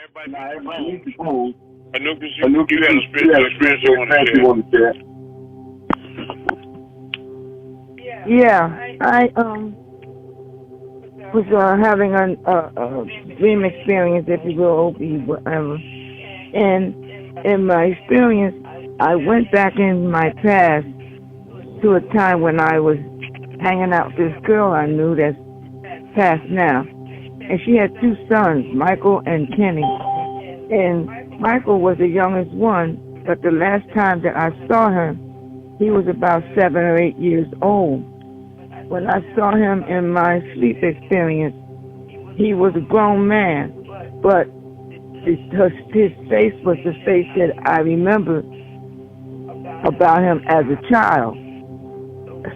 everybody needs to phone. I know because you had a spiritual experience you want to share. Yeah, I was having a dream experience, if you will, OB, whatever. And in my experience, I went back in my past to a time when I was hanging out with this girl I knew that's passed now. And she had two sons, Michael and Kenny. And Michael was the youngest one, but the last time that I saw him, he was about 7 or 8 years old. When I saw him in my sleep experience, he was a grown man, but his face was the face that I remember about him as a child.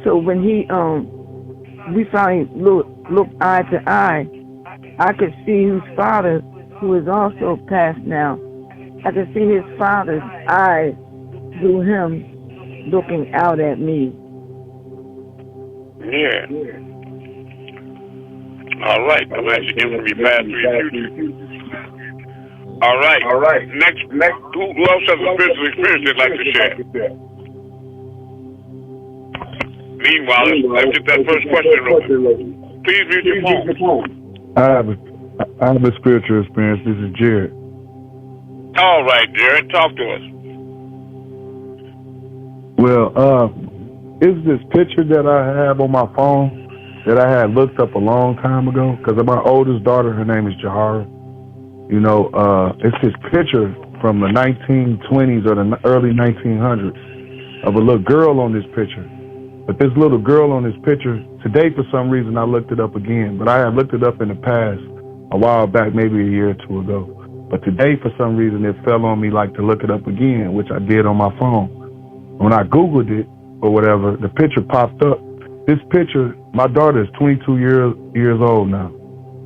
So when we finally looked eye to eye, I could see his father, who is also passed now. I could see his father's eyes through him looking out at me. Yeah. All right. I'm actually getting from your past to your future. All right. Next, who else has a spiritual experience they'd like to share? Meanwhile, let's get that first question rolling. Please mute your phone. I have a spiritual experience. This is Jared. All right, Jared, talk to us. Well, it's this picture that I have on my phone that I had looked up a long time ago because my oldest daughter, her name is Jahara. You know, it's this picture from the 1920s or the early 1900s of a little girl on this picture. But this little girl on this picture, today for some reason I looked it up again, but I had looked it up in the past a while back, maybe a year or two ago. But today for some reason it fell on me like to look it up again, which I did on my phone. When I Googled it or whatever, the picture popped up. This picture, my daughter is 22 years old now.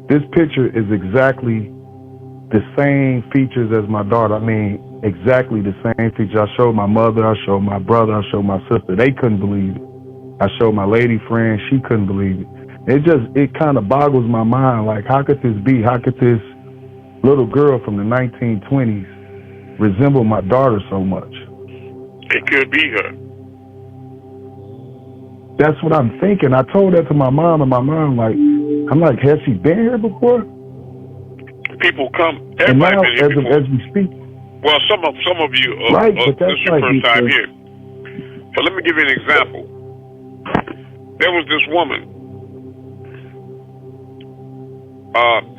This picture is exactly the same features as my daughter. I mean, exactly the same features. I showed my mother, I showed my brother, I showed my sister. They couldn't believe it. I showed my lady friend, she couldn't believe it. It kind of boggles my mind, like, how could this be? How could this little girl from the 1920s resemble my daughter so much? It could be her. That's what I'm thinking. I told that to my mom, and my mom, I'm like, has she been here before? People come, everybody been here before. As we speak. Well, some of you, right, but this is your first time here. But let me give you an example. There was this woman.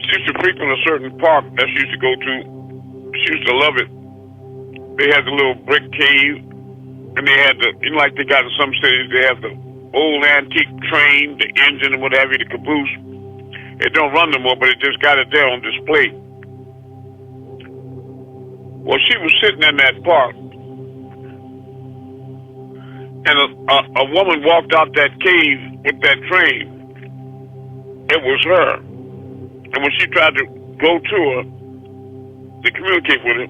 She used to frequent a certain park that she used to go to. She used to love it. They had the little brick cave, and they had like they got in some cities, they have the old antique train, the engine and what have you, the caboose. It don't run no more, but it just got it there on display. Well, she was sitting in that park, and a woman walked out that cave with that train. It was her. And when she tried to go to her, to communicate with her,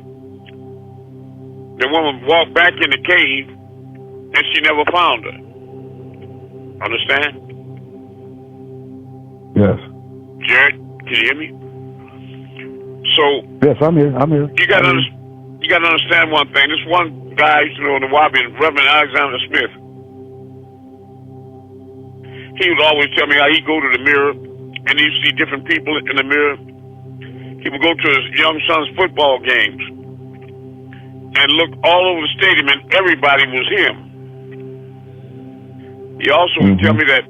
the woman walked back in the cave, and she never found her. Understand? Yes. Jared, can you hear me? So yes, I'm here. You got to understand one thing. This one guy I used to know in the Wabi, Reverend Alexander Smith. He would always tell me how he'd go to the mirror and he'd see different people in the mirror. He would go to his young son's football games and look all over the stadium, and everybody was him. He also would tell me that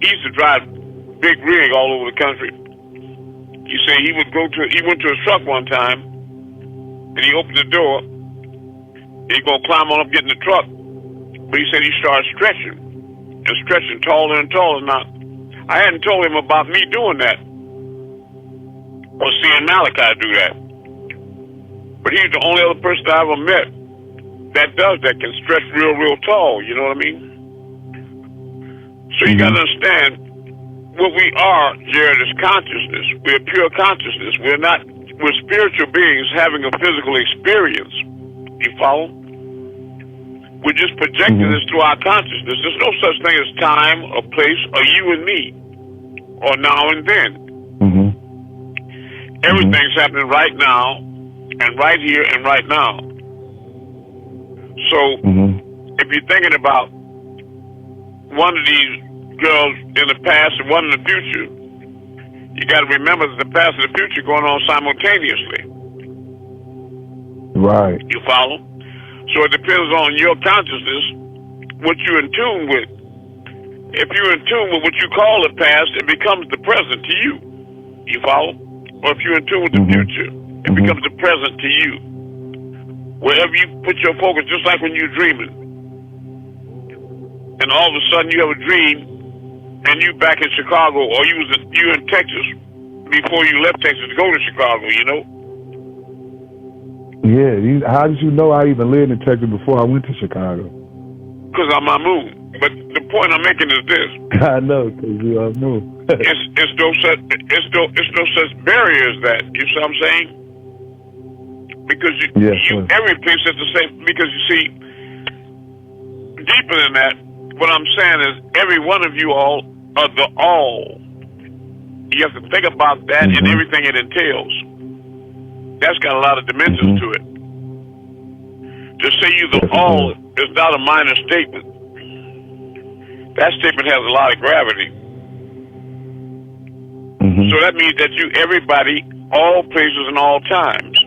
he used to drive big rig all over the country. He said he went to a truck one time, and he opened the door, and he's going to climb on up, get in the truck. But he said he started stretching, and stretching taller and taller. Now, I hadn't told him about me doing that, or seeing Malachi do that. But he's the only other person I ever met that does that, can stretch real tall, you know what I mean? So you got to understand, what we are, Jared, is consciousness. We're pure consciousness. We're spiritual beings having a physical experience. You follow? We're just projecting this through our consciousness. There's no such thing as time or place or you and me or now and then. Everything's happening right now, and right here and right now. So, if you're thinking about one of these girls in the past and one in the future, you got to remember that the past and the future going on simultaneously. Right. You follow? So it depends on your consciousness, what you're in tune with. If you're in tune with what you call the past, it becomes the present to you. You follow? Or if you're in tune with the future, it becomes the present to you. Wherever you put your focus, just like when you're dreaming, and all of a sudden you have a dream, and you back in Chicago, or you in Texas before you left Texas to go to Chicago, you know? Yeah. How did you know I even lived in Texas before I went to Chicago? Because I'm Amun. But the point I'm making is this. I know, because you are Amun. it's no such barrier as that. You see what I'm saying? Because every place is the same. Because you see, deeper than that, what I'm saying is every one of you all are the all. You have to think about that and everything it entails. That's got a lot of dimensions to it. To say you the all is not a minor statement. That statement has a lot of gravity. So that means that you, everybody, all places and all times.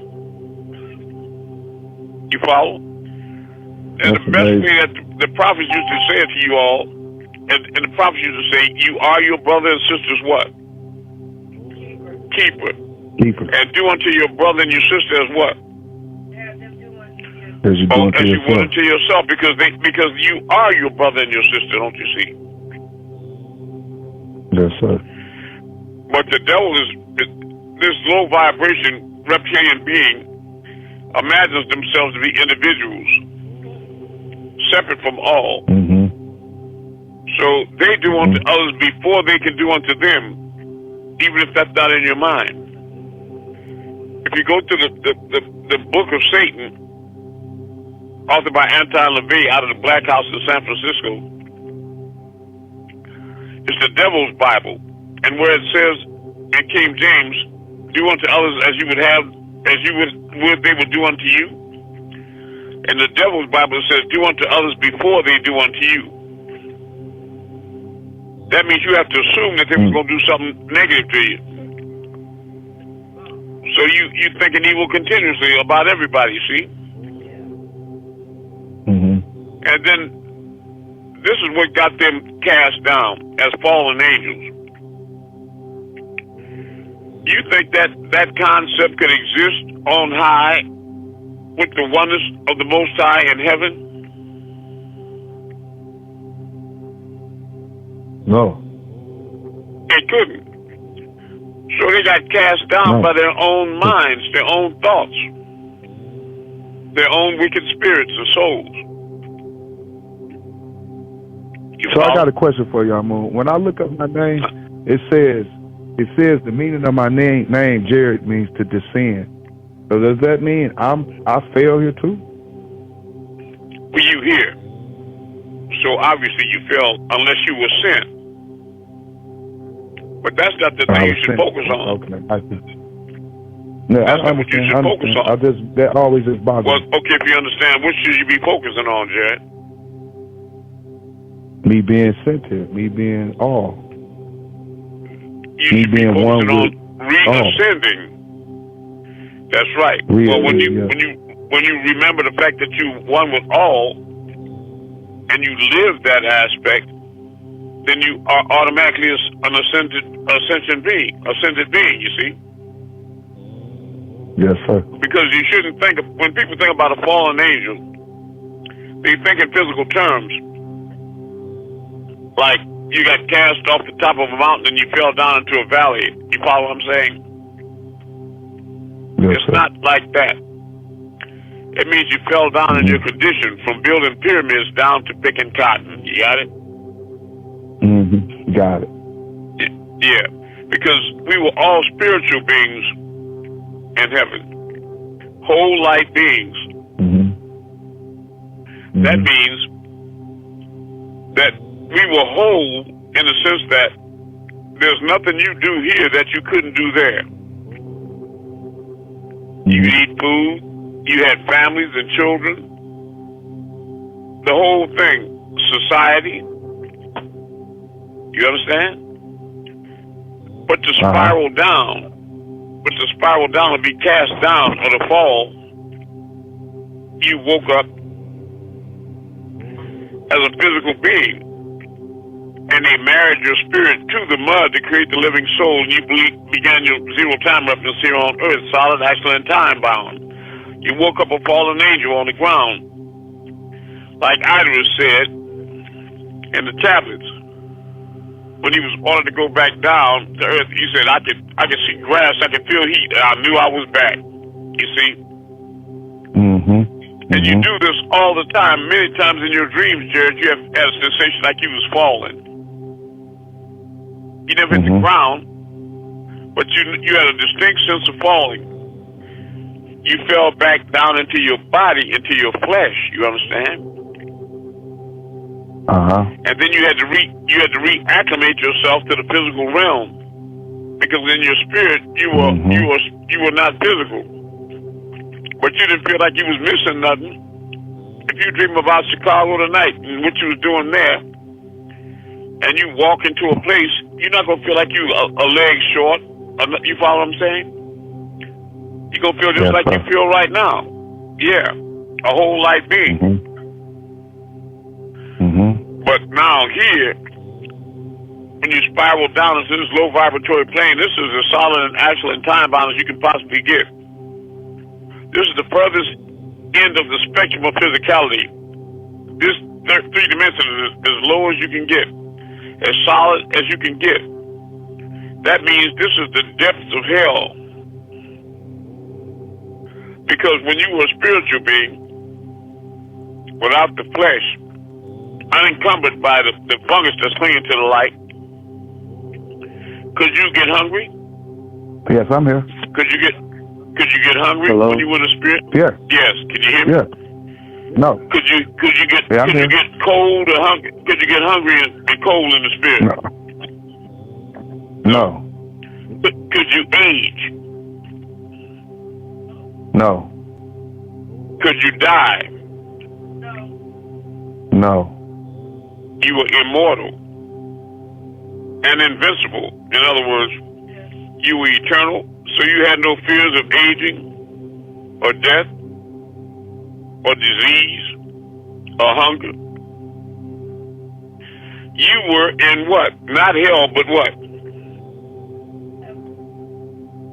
You follow? And the best way that the prophets used to say it to you all, and the prophets used to say, you are your brother and sister's what? Keeper. And do unto your brother and your sister as what? As you would unto yourself, because you are your brother and your sister, don't you see? Yes, sir. But the devil is this low vibration reptilian being imagines themselves to be individuals, separate from all. So they do unto others before they can do unto them, even if that's not in your mind. If you go to the book of Satan, authored by Anton LaVey out of the Black House in San Francisco, it's the devil's Bible. And where it says in King James, do unto others as you would they would do unto you. And the devil's Bible says, do unto others before they do unto you. That means you have to assume that they were going to do something negative to you. So you're thinking evil continuously about everybody, see? And then this is what got them cast down as fallen angels. You think that concept could exist on high with the oneness of the Most High in heaven? No. It couldn't. So they got cast down by their own minds, their own thoughts, their own wicked spirits and souls. I got a question for you, Amun. When I look up my name, it says the meaning of my name Jared means to descend. So does that mean I fail here too? Well, you here. So obviously you fail unless you were sent. But that's not the thing you should focus on. Okay, I see. No, that's not what you should focus on. That always just bothers me. Well, okay, if you understand, what should you be focusing on, Jared? Me being sent here, me being all. You should be focusing on reascending. That's right. Well, when you remember the fact that you one with all, and you live that aspect, then you are automatically an ascended being. You see? Yes, sir. Because you shouldn't think when people think about a fallen angel, they think in physical terms. Like you got cast off the top of a mountain and you fell down into a valley. You follow what I'm saying? Yes, it's not like that. It means you fell down in your condition from building pyramids down to picking cotton. You got it? Got it. Yeah. Because we were all spiritual beings in heaven. Whole light beings. That means that we were whole in the sense that there's nothing you do here that you couldn't do there. You could eat food. You had families and children. The whole thing. Society. You understand? But to spiral down, and be cast down or to fall, you woke up as a physical being. And they married your spirit to the mud to create the living soul, and you began your zero time reference here on earth, solid, actual, and time bound. You woke up a fallen angel on the ground. Like Idris said in the tablets, when he was ordered to go back down to earth, he said, I could see grass, I could feel heat, and I knew I was back. You see? And you do this all the time. Many times in your dreams, Jared, you have had a sensation like you was falling. You never hit the ground, but you had a distinct sense of falling. You fell back down into your body, into your flesh. You understand? And then you had to reacclimate yourself to the physical realm, because in your spirit you were not physical, but you didn't feel like you was missing nothing. If you dream about Chicago tonight and what you was doing there, and you walk into a place, you're not gonna feel like you a leg short. You follow what I'm saying? You're gonna feel just like you feel right now. Yeah, a whole life being. But now here, when you spiral down into this low vibratory plane, this is as solid and actual and time bound as you can possibly get. This is the furthest end of the spectrum of physicality. This three dimensions is as low as you can get, as solid as you can get. That means this is the depths of hell. Because when you were a spiritual being, without the flesh, unencumbered by the fungus that's clinging to the light, could you get hungry? Yes, I'm here. Could you get hungry when you were in the spirit? Yeah. Yes. Can you hear me? Yeah. No. Could you get cold or hungry? Could you get hungry and cold in the spirit? No. Could you age? No. Could you die? No. You were immortal and invincible. In other words, you were eternal, so you had no fears of aging or death or disease or hunger. You were in what? Not hell, but what?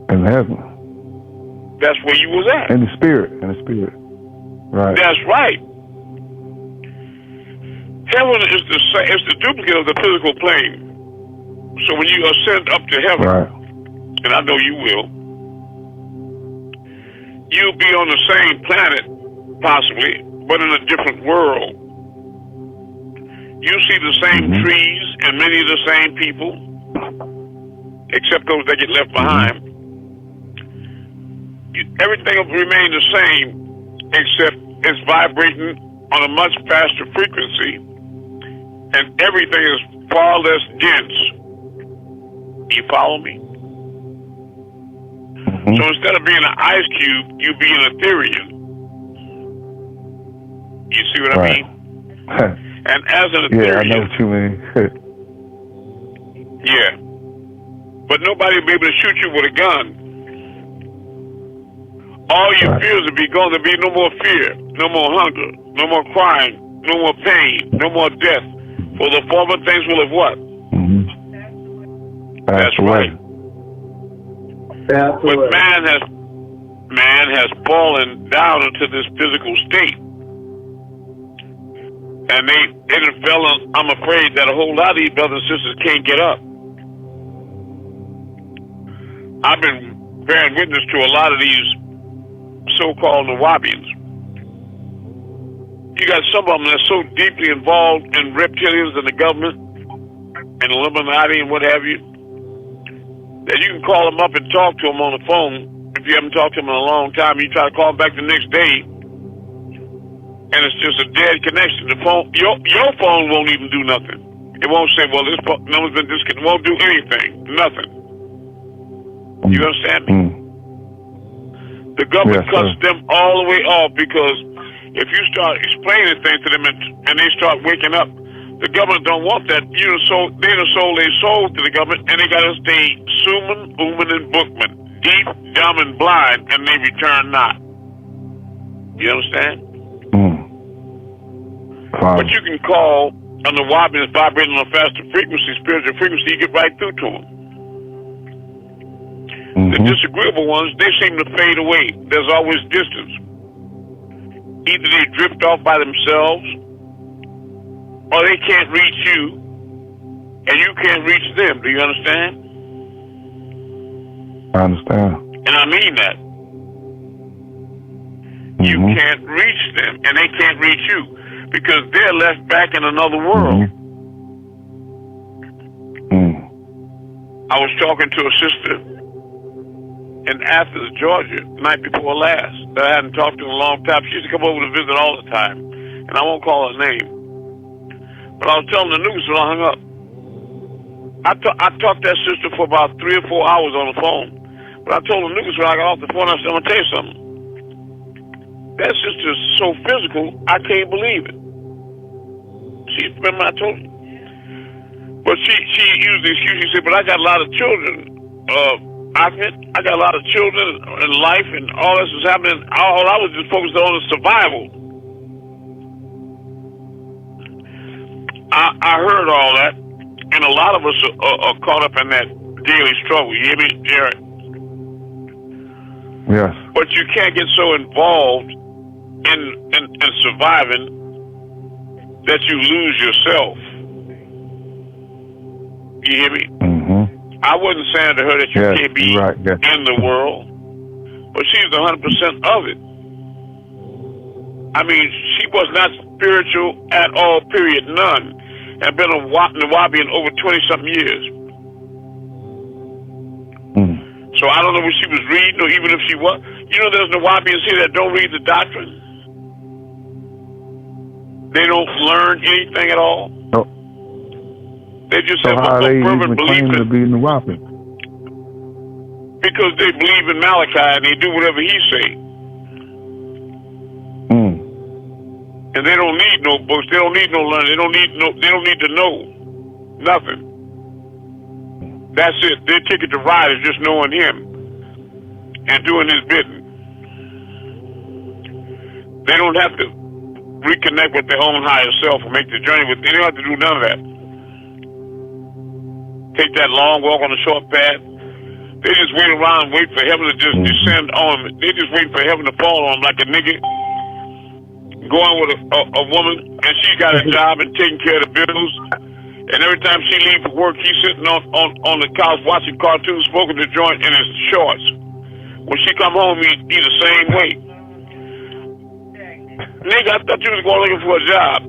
In heaven. That's where you was at. In the spirit. Right. That's right. Heaven is the duplicate of the physical plane. So when you ascend up to heaven, and I know you will, you'll be on the same planet, possibly, but in a different world. You see the same trees and many of the same people, except those that get left behind. Everything will remain the same, except it's vibrating on a much faster frequency, and everything is far less dense. You follow me? So instead of being an ice cube, you be an Ethereum. You see what I mean? And as an Ethereum... Yeah, I know what you mean. Yeah. But nobody will be able to shoot you with a gun. All your fears will be gone. There'll be no more fear, no more hunger, no more crying, no more pain, no more death. For the former things will have what? That's right. But man has fallen down into this physical state. And they done fell on, I'm afraid that a whole lot of these brothers and sisters can't get up. I've been bearing witness to a lot of these so-called Nawabians. You got some of them that's so deeply involved in reptilians and the government and Illuminati and what have you, that you can call them up and talk to them on the phone. If you haven't talked to them in a long time, you try to call them back the next day, and it's just a dead connection. The phone, your phone won't even do nothing. It won't say, well, this number's been disconnected. It won't do anything. Nothing. You understand me? The government cuts them all the way off, because if you start explaining things to them and they start waking up, the government don't want that. They done sold their soul to the government, and they got to stay suman, ooman, and bookman, deep, dumb, and blind, and they return not. You understand? But you can call on the wobbly that's vibrating on a faster frequency, spiritual frequency, you get right through to them. The disagreeable ones, they seem to fade away. There's always distance. Either they drift off by themselves, or they can't reach you, and you can't reach them. Do you understand? I understand. And I mean that. You can't reach them, and they can't reach you, because they're left back in another world. I was talking to a sister in Athens, Georgia, the night before last, that I hadn't talked to in a long time. She used to come over to visit all the time, and I won't call her name. But I was telling the news when I hung up. I talked to that sister for about 3 or 4 hours on the phone. But I told the news when I got off the phone, I said, I'm going to tell you something. That sister's so physical, I can't believe it. Remember I told you? But she used the excuse, she said, but I got a lot of children. I got a lot of children in life, and all this was happening. All I was just focused on is survival. I heard all that, and a lot of us are caught up in that daily struggle. You hear me, Jared? Yes. But you can't get so involved in surviving that you lose yourself. You hear me? I wasn't saying to her that you can't be in the world, but she's 100% of it. I mean, she was not spiritual at all, period, none. And been a Nawabian over 20-something years. So I don't know what she was reading, or even if she was. You know, there's Nawabians here that don't read the doctrine. They don't learn anything at all. No. They just so have how a fervent belief to be Nawabi? Because they believe in Malachi and they do whatever he say. And they don't need no books. They don't need no learning. They don't need to know nothing. That's it. Their ticket to ride is just knowing him and doing his bidding. They don't have to reconnect with their own higher self or make the journey with. They don't have to do none of that. Take that long walk on a short path. They just wait around and wait for heaven to just descend on them. They just wait for heaven to fall on them like a nigga going with a woman, and she got a job and taking care of the bills. And every time she leaves for work, he's sitting on the couch watching cartoons, smoking the joint in his shorts. When she come home, he the same way. Nigga, I thought you was going looking for a job.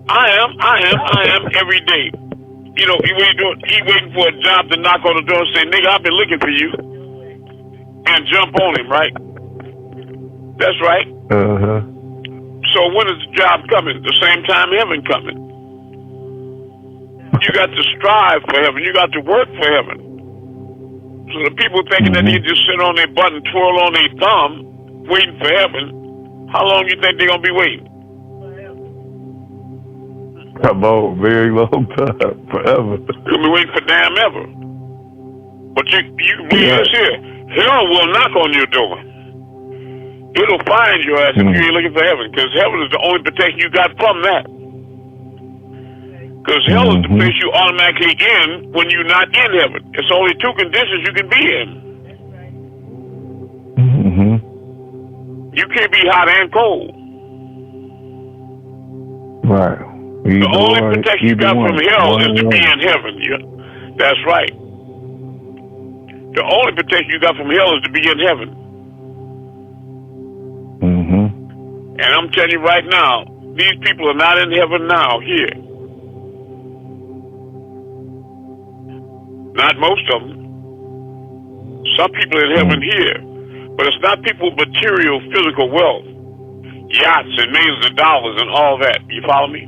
I am every day. You know, he waiting for a job to knock on the door and say, nigga, I've been looking for you. And jump on him, right? That's right. So when is the job coming? The same time heaven coming. You got to strive for heaven. You got to work for heaven. So the people thinking that they just sit on their butt and twirl on their thumb, waiting for heaven, how long do you think they're going to be waiting? A very long time, forever. You're going to be waiting for damn ever. But you read this here. Hell will knock on your door. It'll find your ass if you ain't looking for heaven, because heaven is the only protection you got from that. Because hell is the place you automatically in when you're not in heaven. It's only 2 conditions you can be in. You can't be hot and cold. Right. The only protection you got from hell is to be in heaven. That's right. The only protection you got from hell is to be in heaven. And I'm telling you right now, these people are not in heaven now, here. Not most of them. Some people in heaven here. But it's not people with material, physical wealth. Yachts and millions of dollars and all that. You follow me?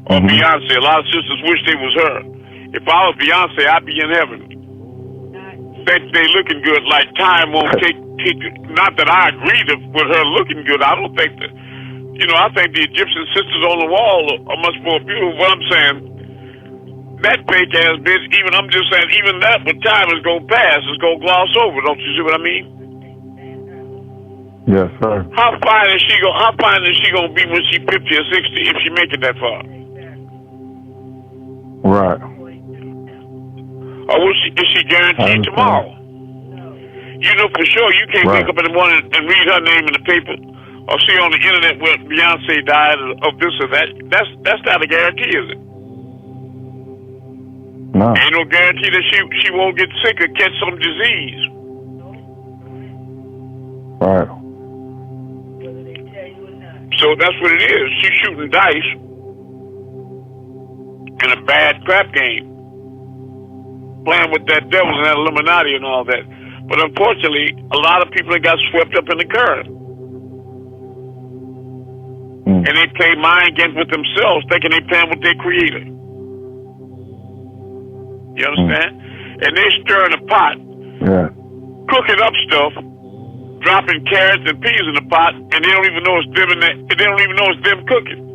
Or Beyonce. A lot of sisters wish they was her. If I was Beyonce, I'd be in heaven. think they looking good. Like time won't take. Not that I agree with her looking good. I don't think that. You know, I think the Egyptian sisters on the wall are much more beautiful. What I'm saying, that fake ass bitch. Even I'm just saying, even that, with time is gonna pass, it's gonna gloss over. Don't you see what I mean? Yes, sir. How fine is she gonna be when she 50 or 60 if she make it that far? Right. Or is she guaranteed tomorrow? You know for sure you can't wake up in the morning and read her name in the paper or see on the internet where Beyonce died of this or that. That's not a guarantee, is it? No. Ain't no guarantee that she won't get sick or catch some disease. Right. So that's what it is. She's shooting dice in a bad crap game, playing with that devil and that Illuminati and all that. But unfortunately, a lot of people got swept up in the current. And they play mind games with themselves, thinking they playing with their creator. You understand? And they stirring the pot, cooking up stuff, dropping carrots and peas in the pot, and they don't even know it's them they don't even know it's them cooking.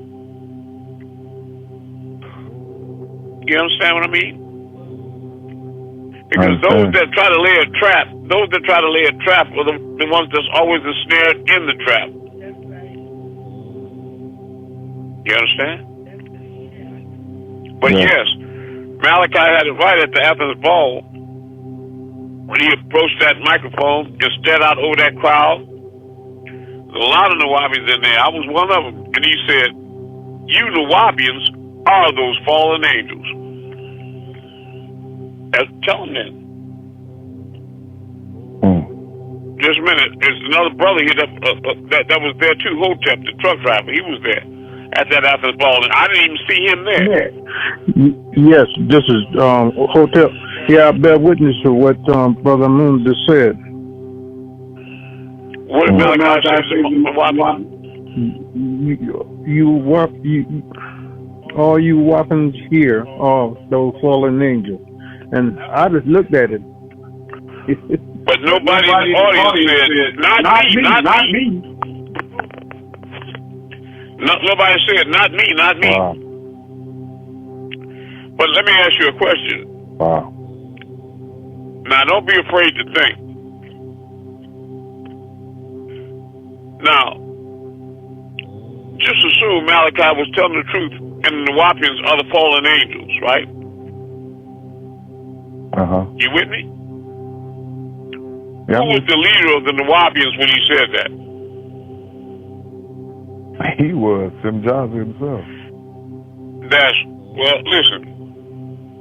You understand what I mean? Because those that try to lay a trap, are the ones that's always ensnared in the trap. You understand? But yes, Malachi had it right at the Athens ball when he approached that microphone and stared out over that crowd. There's a lot of Nuwaubians in there. I was one of them. And he said, "You Nuwaubians are those fallen angels." Tell him that. Just a minute. There's another brother here that was there too, Hotep, the truck driver. He was there at that Athens ball, and I didn't even see him there. Yes, this is Hotep. Yeah, I bear witness to what Brother Amun just said. What did Malachi say? All you weapons here are those fallen angels. And I just looked at it. But nobody in the audience said, not me. Nobody said, not me. Wow. But let me ask you a question. Wow. Now, don't be afraid to think. Now, just assume Malachi was telling the truth and the Nuwaubians are the fallen angels, right? You with me? Yeah. Who was the leader of the Nuwaubians when he said that? He was Simjazi himself. Well, listen,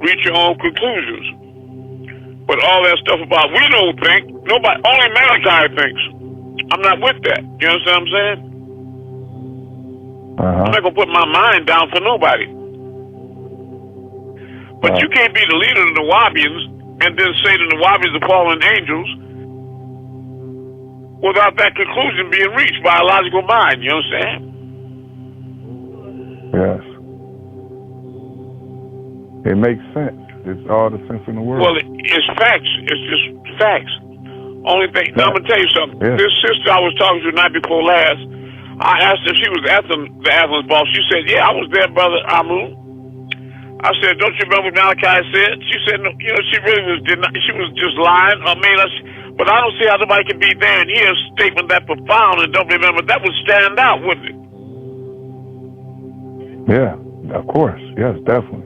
reach your own conclusions. But all that stuff about we don't think, nobody, only Malachi thinks. I'm not with that. You understand what I'm saying? I'm not going to put my mind down for nobody. But you can't be the leader of the Nuwaubians and then say the Nuwaubians are fallen angels without that conclusion being reached by a logical mind. You understand? Yes. It makes sense. It's all the sense in the world. Well, it's facts. It's just facts. Only thing, now I'm going to tell you something. Yeah. This sister I was talking to the night before last, I asked if she was at the Athens ball. She said, yeah, I was there, Brother Amun. I said, don't you remember what Malachi said? She said, no, you know, she really was she was just lying. I mean, but I don't see how somebody can be there and hear a statement that profound and don't remember. That would stand out, wouldn't it? Yeah, of course. Yes, definitely.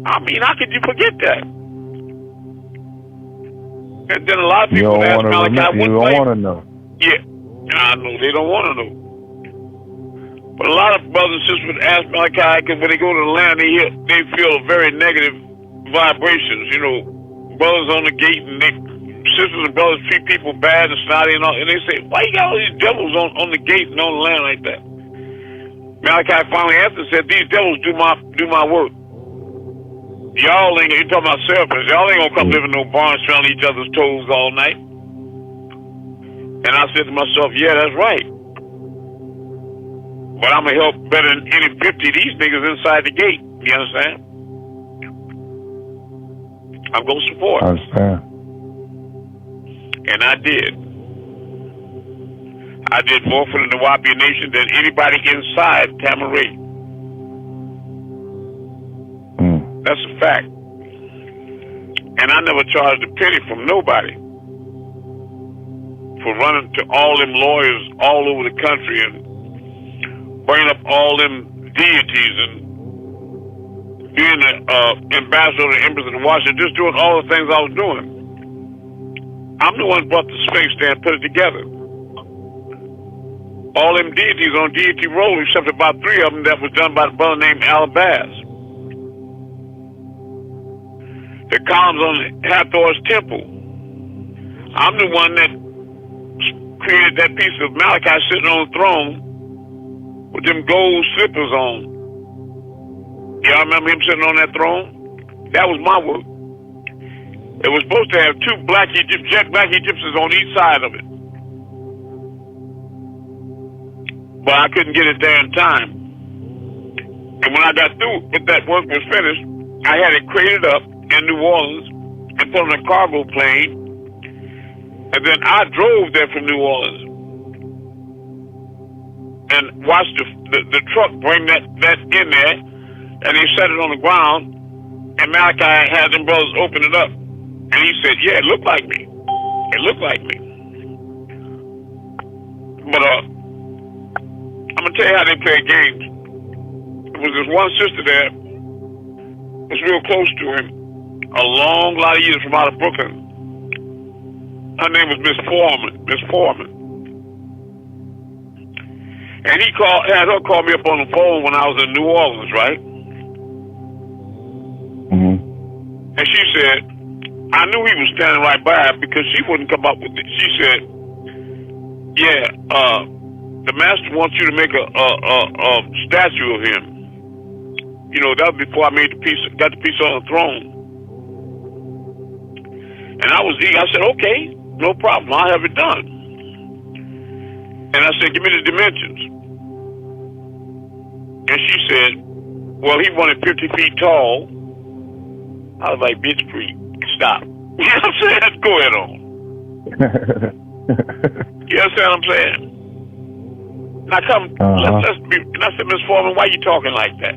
I mean, how could you forget that? And then a lot of You people ask don't Malachi, want to know. Yeah, I know they don't want to know. But a lot of brothers and sisters would ask Malachi, because when they go to the land, they feel very negative vibrations. You know, brothers on the gate and sisters and brothers treat people bad and snotty and all. And they say, why you got all these devils on the gate and on the land like that? Malachi finally answered and said, these devils do my work. Y'all ain't, you talking about serpents, y'all ain't gonna come live in no barns smelling each other's toes all night. And I said to myself, yeah, that's right. But I'm gonna help better than any 50 of these niggas inside the gate. You understand? I'm going to support. I understand. And I did. I did more for the Nawapi Nation than anybody inside Tamaray. That's a fact. And I never charged a penny from nobody for running to all them lawyers all over the country and bringing up all them deities and being the ambassador to the Empress of Washington, just doing all the things I was doing. I'm the one who brought the Sphinx there and put it together. All them deities on deity roll, except about 3 of them that was done by a brother named Alabaz. The columns on Hathor's temple. I'm the one that created that piece of Malachi sitting on the throne with them gold slippers on. Y'all remember him sitting on that throne? That was my work. It was supposed to have 2 jet black Egyptians on each side of it. But I couldn't get it there in time. And when I got through with that work was finished, I had it crated up in New Orleans and put on a cargo plane. And then I drove there from New Orleans and watched the truck bring that in there, and they set it on the ground, and Malachi had them brothers open it up. And he said, yeah, it looked like me. It looked like me. But I'm going to tell you how they play games. There was this one sister there was real close to him a long lot of years from out of Brooklyn. Her name was Miss Foreman. And he had her call me up on the phone when I was in New Orleans, right? And she said, I knew he was standing right by her because she wouldn't come up with it. She said, yeah, the master wants you to make a statue of him. You know, that was before I got the piece on the throne. And I was eager. I said, okay, no problem. I'll have it done. And I said, give me the dimensions. And she said, well, he wanted 50 feet tall. I was like, bitch, please, stop. You know what I'm saying? Go ahead on. You understand what I'm saying? Now come, let's be, and I said, Miss Foreman, why you talking like that?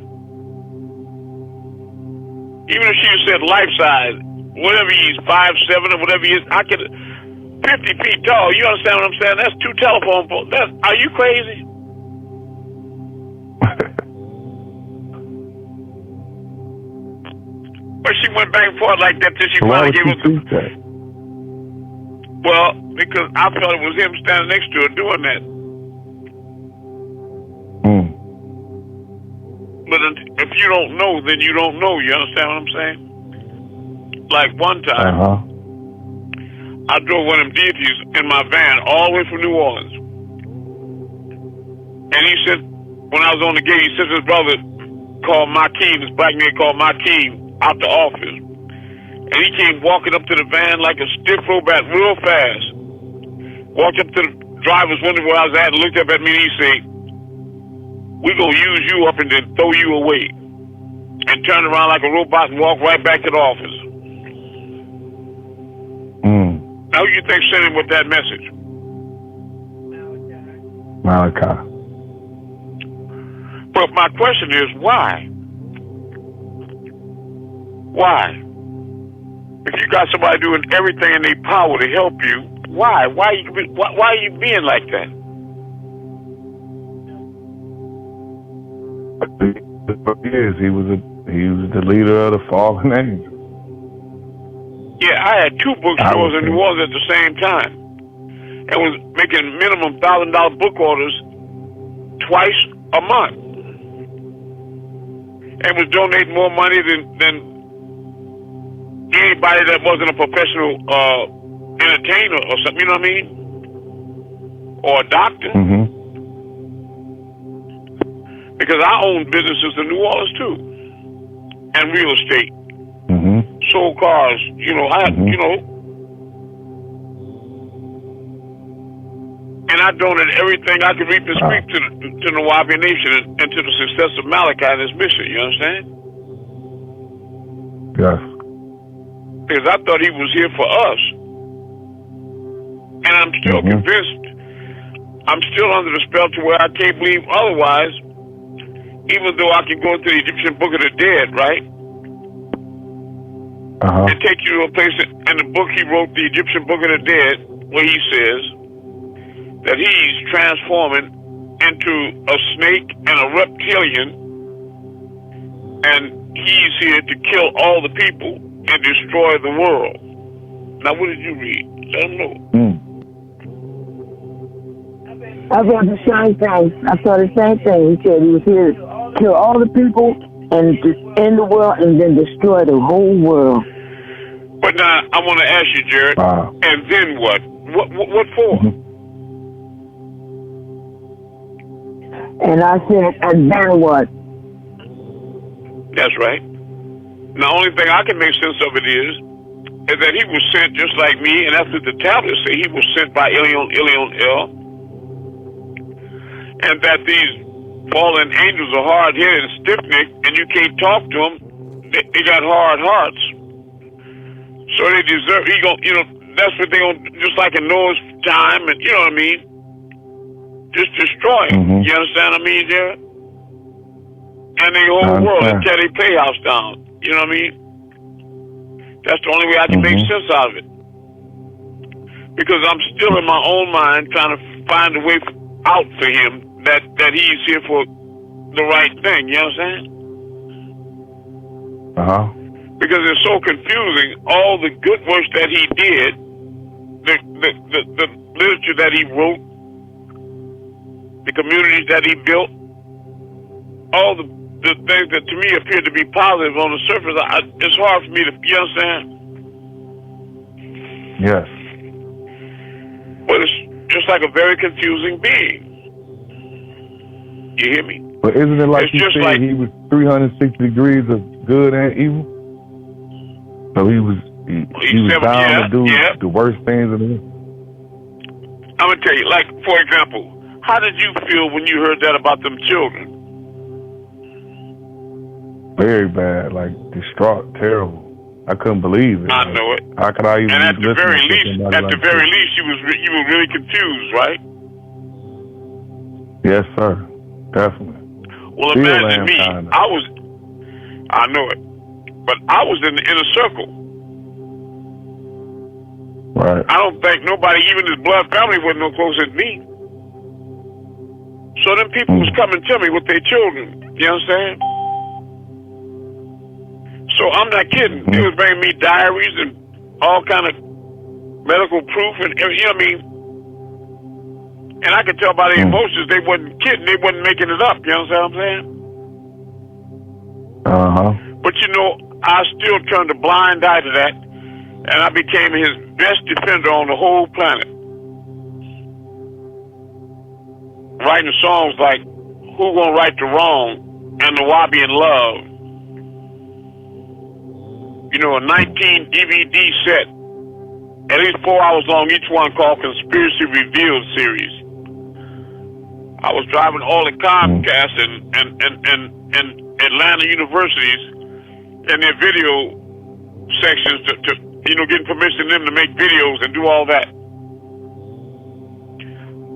Even if she said life size, whatever he is, 5'7" or whatever he is, I could 50 feet tall. You understand what I'm saying? That's 2 telephone poles. Are you crazy? But she went back and forth like that till she finally gave us. Well, because I felt it was him standing next to her doing that. But if you don't know, then you don't know. You understand what I'm saying? Like one time, I drove one of them deities in my van all the way from New Orleans. And he said, when I was on the gate, he said to his brother called Makeem, this black man called Makeem, out the office. And he came walking up to the van like a stiff robot real fast. Walked up to the driver's window where I was at and looked up at me and he said, we're going to use you up and then throw you away. And turned around like a robot and walked right back to the office. Now who you think sent him with that message? Malachi. But my question is, why? Why? If you got somebody doing everything in their power to help you, why? Why are you being like that? He was the leader of the fallen angels. Yeah, I had 2 bookstores in New Orleans at the same time. And was making minimum $1,000 book orders twice a month. And was donating more money than anybody that wasn't a professional entertainer or something, you know what I mean? Or a doctor. Because I own businesses in New Orleans too. And real estate. Sold cars, you know, I had, you know. And I donated everything I could reap and speak to the Nawapi Nation and to the success of Malachi and his mission, you understand? Yes. because I thought he was here for us. And I'm still convinced, I'm still under the spell to where I can't believe otherwise, even though I can go into the Egyptian Book of the Dead, right? And take you to a place in the book he wrote, the Egyptian Book of the Dead, where he says that he's transforming into a snake and a reptilian, and he's here to kill all the people and destroy the world. Now, what did you read? Let them know. I read the same thing. I saw the same thing. He said he was here to kill all the people and just end the world and then destroy the whole world. But now, I want to ask you, Jared, and then what? What for? And I said, and then what? That's right. The only thing I can make sense of it is that he was sent just like me, and that's what the tablets say. He was sent by Ilion, and that these fallen angels are hard-headed and stiff-necked, and you can't talk to them. They got hard hearts. So they deserve, that's what they gonna, just like in Noah's time, and you know what I mean? Just destroy him. You understand what I mean, Jared? And the whole world and tear their playhouse down. You know what I mean? That's the only way I can make sense out of it. Because I'm still in my own mind trying to find a way out for him that he's here for the right thing. You know what I'm saying? Because it's so confusing. All the good works that he did, the literature that he wrote, the communities that he built, all the things that to me appear to be positive on the surface, it's hard for me to, you understand? Yes. But it's just like a very confusing being. You hear me? But isn't it like it's you said, he was 360 degrees of good and evil? So he was bound to do the worst things in the world. I'm going to tell you, like, for example, how did you feel when you heard that about them children? Very bad, like distraught, terrible. I couldn't believe it. I know it. How could I even? And at the very least, you were really confused, right? Yes, sir. Definitely. Well, imagine me. I know it, but I was in the inner circle. Right. I don't think nobody, even his blood family, wasn't no closer than me. So them people was coming to me with their children. You understand? So I'm not kidding. They was bringing me diaries and all kind of medical proof, and you know what I mean. And I could tell by their emotions they wasn't kidding. They wasn't making it up. You understand what I'm saying? But you know, I still turned a blind eye to that, and I became his best defender on the whole planet. Writing songs like "Who Gonna Right the Wrong" and "The Wabi in Love." You know, a 19 DVD set, at least 4 hours long, each one, called Conspiracy Revealed series. I was driving all the Comcast and Atlanta universities and their video sections to getting permission them to make videos and do all that.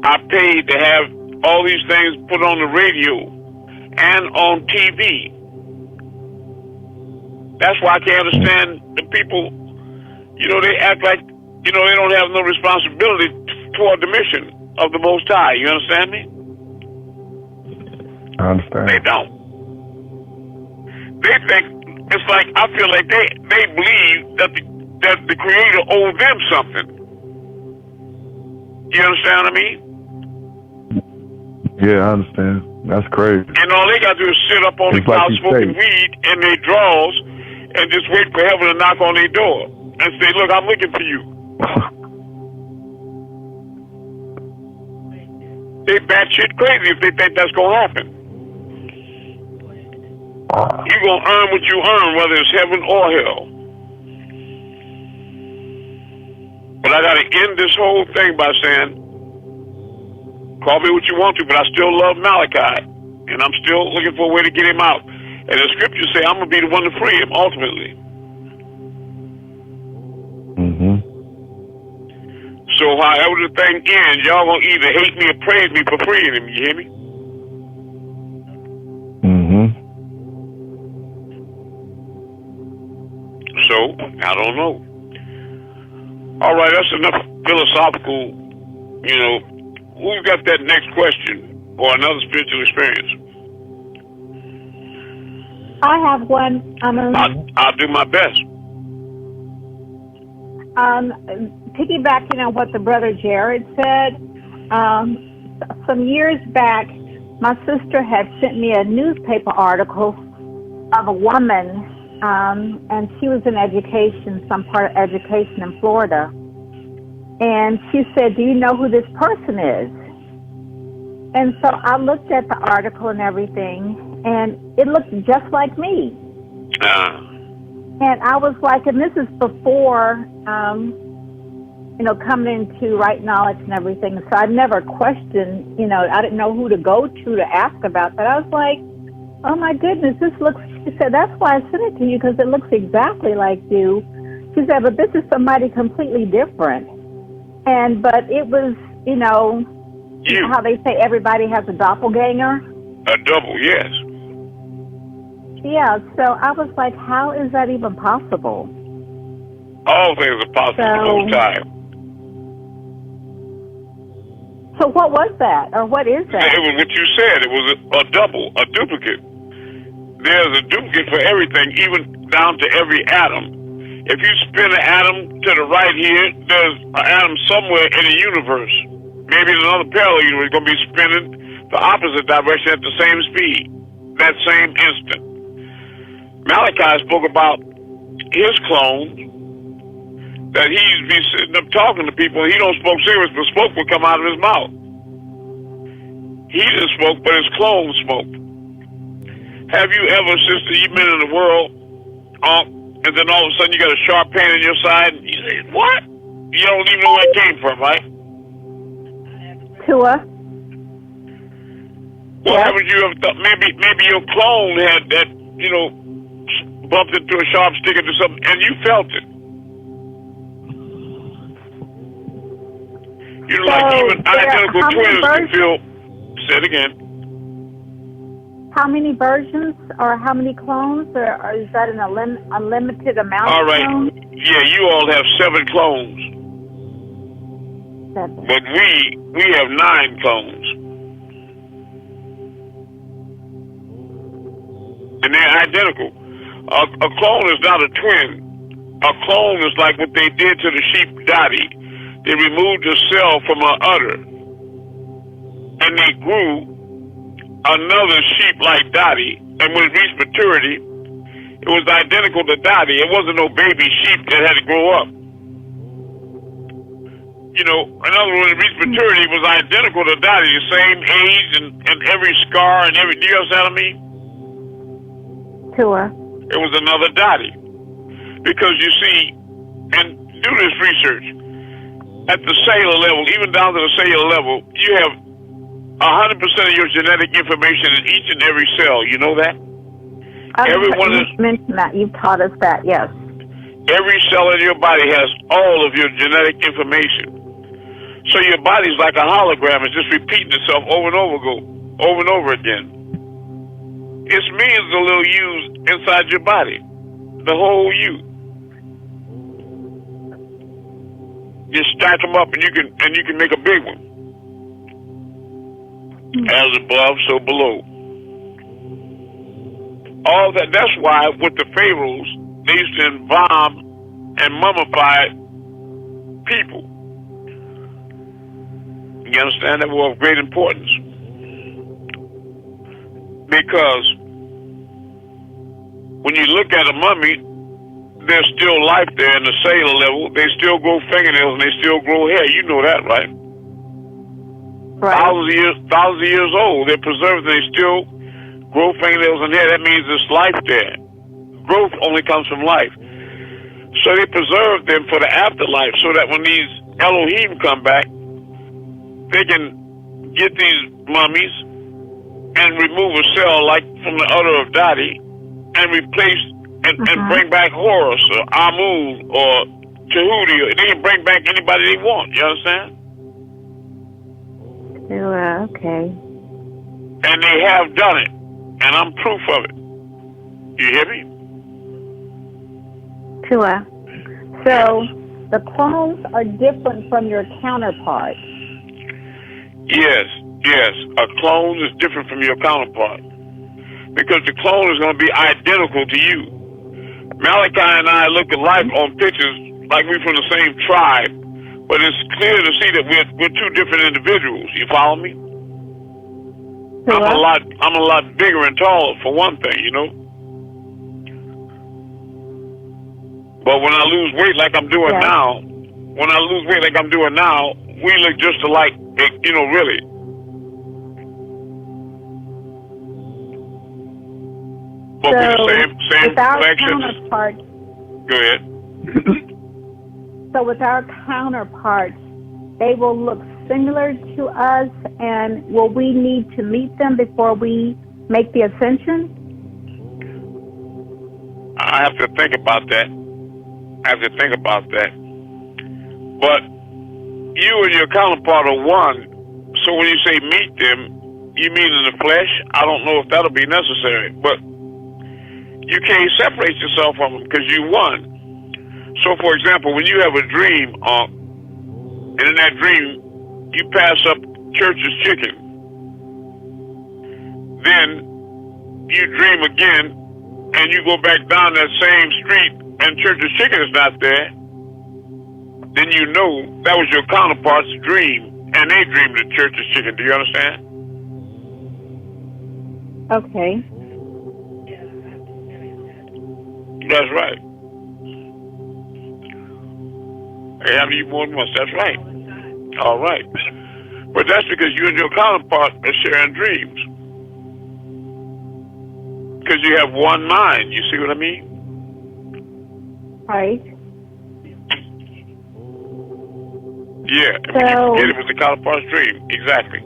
I paid to have all these things put on the radio and on TV. That's why I can't understand the people, they act like, they don't have no responsibility toward the mission of the Most High. You understand me? I understand. They don't. They think, it's like, I feel like they believe that the Creator owed them something. You understand what I mean? Yeah, I understand. That's crazy. And all they got to do is sit up on the couch smoking weed in their drawers and just wait for heaven to knock on their door and say, look, I'm looking for you. They batshit crazy if they think that's going to happen. You're going to earn what you earn, whether it's heaven or hell. But I got to end this whole thing by saying, call me what you want to, but I still love Malachi. And I'm still looking for a way to get him out. And the scriptures say I'm going to be the one to free him, ultimately. So however the thing ends, y'all gonna either hate me or praise me for freeing him. You hear me? So I don't know. All right, that's enough philosophical. You know, who's got that next question or another spiritual experience? I have one. I'll do my best. Piggybacking on what the brother Jared said, some years back, my sister had sent me a newspaper article of a woman, and she was in education, some part of education in Florida. And she said, "Do you know who this person is?" And so I looked at the article and everything, and it looked just like me. And I was like, and this is before, coming into right knowledge and everything. So I never questioned, I didn't know who to go to ask about that. I was like, oh my goodness, this looks, she said, that's why I sent it to you, because it looks exactly like you. She said, but this is somebody completely different. But it was, you. How they say everybody has a doppelganger. A double, yes. Yeah, so I was like, how is that even possible? All things are possible the most time. So what was that, or what is that? It was what you said. It was a double, a duplicate. There's a duplicate for everything, even down to every atom. If you spin an atom to the right here, there's an atom somewhere in the universe. Maybe in another parallel universe, it's going to be spinning the opposite direction at the same speed, that same instant. Malachi spoke about his clone, that he'd be sitting up talking to people, and he don't smoke cigarettes, but smoke would come out of his mouth. He didn't smoke, but his clone smoked. Have you ever, sister, you've been in the world, and then all of a sudden you got a sharp pain in your side, and you say, what? You don't even know where it came from, right? Tua. Well, haven't you ever thought maybe your clone had that, bumped into a sharp stick or something, and you felt it? Like even identical twins can feel. Say it again. How many versions or how many clones, or is that an unlimited amount? All right. Of clones? Yeah, you all have 7 clones. 7. But we have 9 clones. And they're identical. A clone is not a twin. A clone is like what they did to the sheep Dottie. They removed the cell from her udder, and they grew another sheep like Dottie. And when it reached maturity, it was identical to Dottie. It wasn't no baby sheep that had to grow up. In other words, when it reached maturity, it was identical to Dottie, the same age and every scar and every. Do you understand what I mean? Sure. It was another Dottie. Because you see, and do this research, at the cellular level, even down to the cellular level, you have 100% of your genetic information in each and every cell. You know that? You mentioned that. You've taught us that, yes. Every cell in your body has all of your genetic information. So your body's like a hologram. It's just repeating itself over and over again. It's millions of little yous inside your body. The whole you. You stack them up, and you can make a big one. As above, so below. All that. That's why with the pharaohs, they used to embalm and mummify people. You understand? That were of great importance, because when you look at a mummy, there's still life there in the cellular level. They still grow fingernails and they still grow hair. You know that, right? Right. Thousands of years old. They're preserved and they still grow fingernails and hair. That means there's life there. Growth only comes from life. So they preserve them for the afterlife, so that when these Elohim come back, they can get these mummies and remove a cell like from the udder of Dottie and replace and bring back Horus or Amun or to who they can bring back anybody they want. You understand? Okay. And they have done it, and I'm proof of it. You hear me? Tua. So the clones are different from your counterparts. Yes. A clone is different from your counterpart because the clone is going to be identical to you. Malachi and I look alike on pictures like we're from the same tribe, but it's clear to see that we're two different individuals. You follow me? Tua. I'm a lot bigger and taller for one thing, you know. But when I lose weight like I'm doing now, we look just alike, you know, really. But so we're the same with our complexions. counterparts, Go ahead. so with our counterparts, they will look similar to us, and will we need to meet them before we make the ascension? I have to think about that. But you and your counterpart are one. So when you say meet them, you mean in the flesh? I don't know if that'll be necessary. But you can't separate yourself from them because you won. So, for example, when you have a dream, and in that dream, you pass up Church's Chicken. Then you dream again, and you go back down that same street, and Church's Chicken is not there. Then you know that was your counterpart's dream, and they dreamed of Church's Chicken. Do you understand? Okay. That's right. They have you more than once. That's right. All right. But that's because you and your counterpart are sharing dreams. Because you have one mind. You see what I mean? Right. Yeah. And when you forget it was the counterpart's dream. Exactly.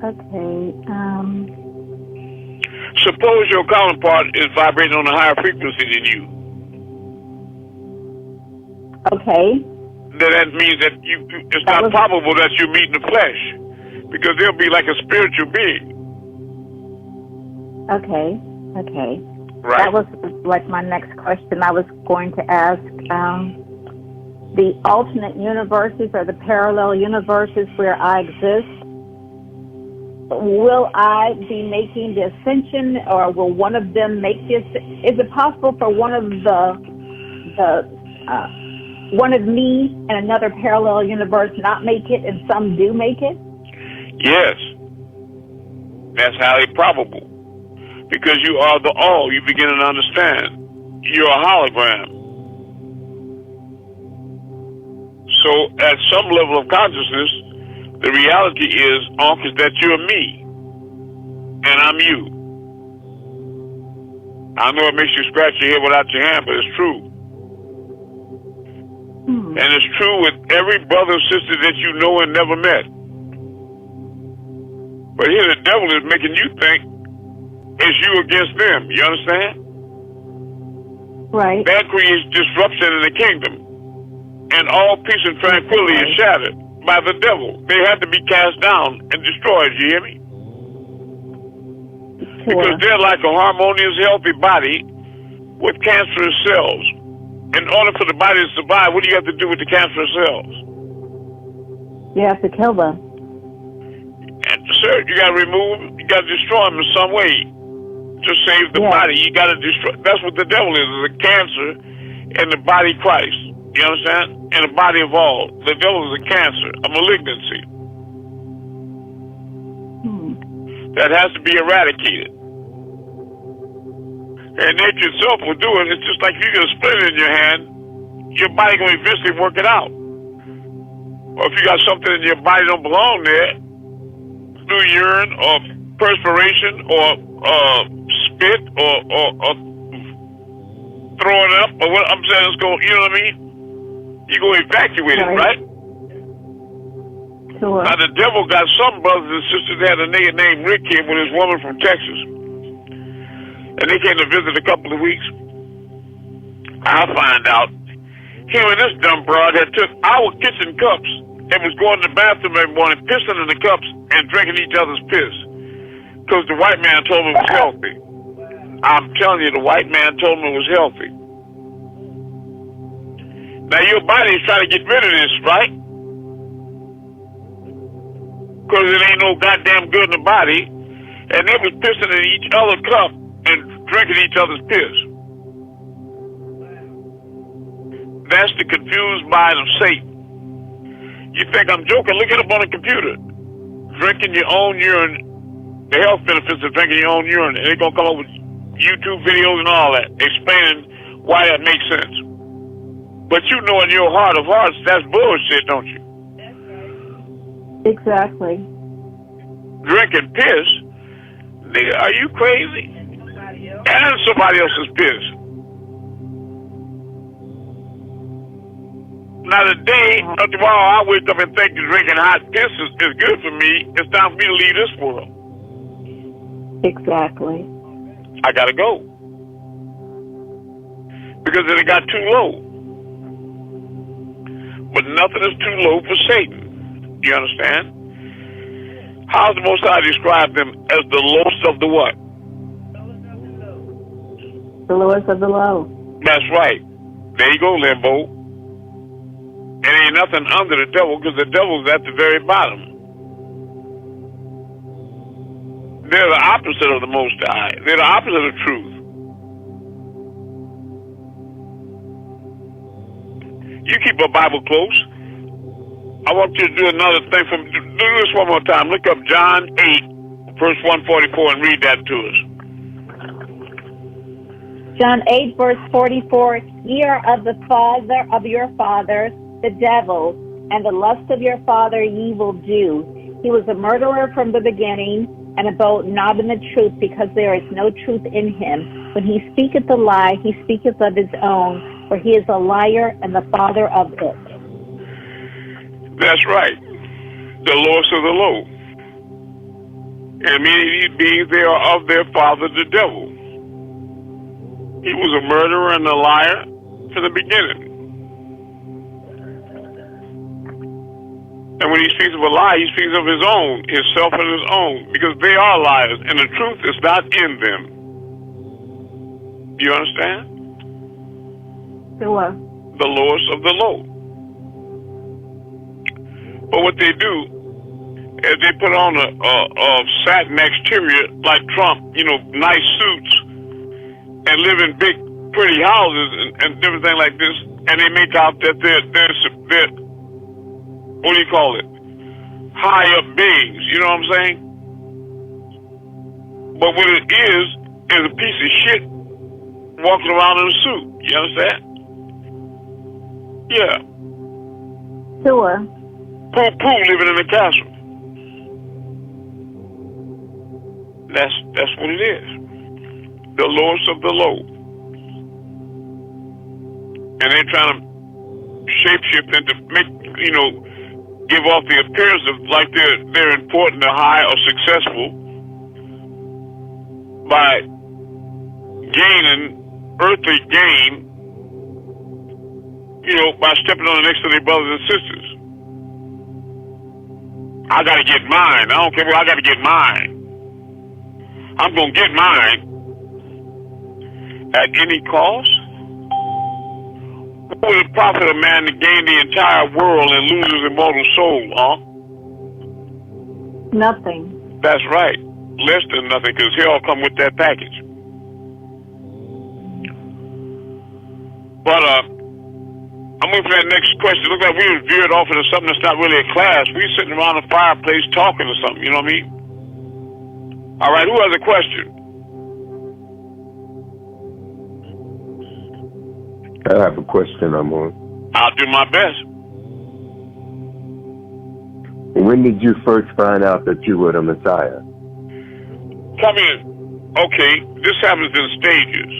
Okay. Suppose your counterpart is vibrating on a higher frequency than you. Okay. Then that means that it's not probable that you meet in the flesh, because they'll be like a spiritual being. Okay. Right. That was like my next question. I was going to ask the alternate universes or the parallel universes where I exist. Will I be making the ascension, or will one of them make this? Is it possible for one of one of me and another parallel universe not make it, and some do make it? Yes, that's highly probable, because you are the all. You begin to understand. You're a hologram. So, at some level of consciousness, the reality is, is that you're me, and I'm you. I know it makes you scratch your head without your hand, but it's true. And it's true with every brother or sister that you know and never met. But here the devil is making you think it's you against them. You understand? Right. That creates disruption in the kingdom. And all peace and tranquility is shattered by the devil. They have to be cast down and destroyed. You hear me? Sure. Because they're like a harmonious, healthy body with cancerous cells. In order for the body to survive, what do you have to do with the cancerous cells? You have to kill them. And, sir, you got to remove them. You got to destroy them in some way to save the body. You got to destroy. That's what the devil is a cancer in the body of Christ. You understand? In the body of all. The devil is a cancer, a malignancy. That has to be eradicated. And nature itself will do it. It's just like you get a splinter in your hand, your body going to eventually work it out. Or if you got something in your body don't belong there, through urine or perspiration or spit or throwing up, or what I'm saying is going, you know what I mean? You go evacuate it, right? Sure. Now the devil got some brothers and sisters that had a nigga named Rick here with his woman from Texas. and they came to visit a couple of weeks, I find out him and this dumb broad had took our kitchen cups and was going to the bathroom every morning, pissing in the cups and drinking each other's piss. Because the white man told me it was healthy. I'm telling you, the white man told me it was healthy. Now your body is trying to get rid of this, right? Because it ain't no goddamn good in the body. And they was pissing in each other's cup and drinking each other's piss. That's the confused mind of Satan. You think I'm joking? Look it up on the computer. Drinking your own urine, the health benefits of drinking your own urine. And they're going to come up with YouTube videos and all that, explaining why that makes sense. But you know in your heart of hearts, that's bullshit, don't you? Exactly. Drinking piss? Nigga, are you crazy? And somebody else's piss. Now the day or tomorrow I wake up and think drinking hot piss is good for me, it's time for me to leave this world. Exactly. I gotta go. Because it got too low. But nothing is too low for Satan. You understand? How's the Most High describe them as the lowest of the what? The lowest of the low. That's right. There you go, Limbo. It ain't nothing under the devil because the devil's at the very bottom. They're the opposite of the Most High. They're the opposite of truth. You keep a Bible close. I want you to do another thing. Do this one more time. Look up John 8, verse 144 and read that to us. John 8, verse 44, ye are of the father of your father, the devil, and the lust of your father ye will do. He was a murderer from the beginning, and abode not in the truth, because there is no truth in him. When he speaketh a lie, he speaketh of his own, for he is a liar and the father of it. That's right. The lowest of the low. And many of these beings, they are of their father, the devil. He was a murderer and a liar from the beginning. And when he speaks of a lie, he speaks of his own, himself and his own, because they are liars, and the truth is not in them. You understand? Sure. The lowest of the low. But what they do is they put on a satin exterior like Trump, nice suits, and live in big, pretty houses and different things like this, and they make out that they're what do you call it? High up beings, you know what I'm saying? But what it is a piece of shit walking around in a suit. You understand? Yeah. Sure. Pooh living in a castle. That's what it is. The lowest of the low. And they're trying to shapeshift and to make, give off the appearance of like they're important or high or successful by gaining earthly gain, by stepping on the necks of their brothers and sisters. I gotta get mine. I don't care what, I gotta get mine. I'm gonna get mine at any cost. What would it profit a man to gain the entire world and lose his immortal soul, huh? Nothing. That's right. Less than nothing, because hell come with that package. But, I'm moving to that next question. Look like we were veered off into something that's not really a class. We sitting around a fireplace talking or something, you know what I mean? All right, who has a question? I have a question, Amun. I'll do my best. When did you first find out that you were the Messiah? Come in. Okay, this happens in stages.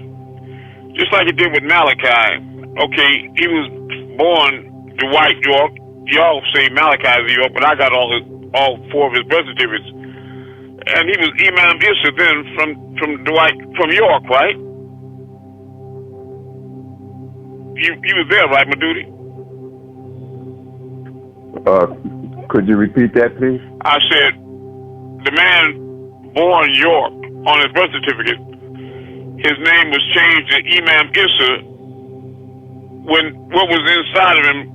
Just like it did with Malachi. Okay, he was born Dwight York. Y'all say Malachi is York, but I got all four of his birth certificates. And he was Imam Issa then from York, right? You was there, right, Madudi? Could you repeat that, please? I said, the man born York on his birth certificate, his name was changed to Imam Issa when what was inside of him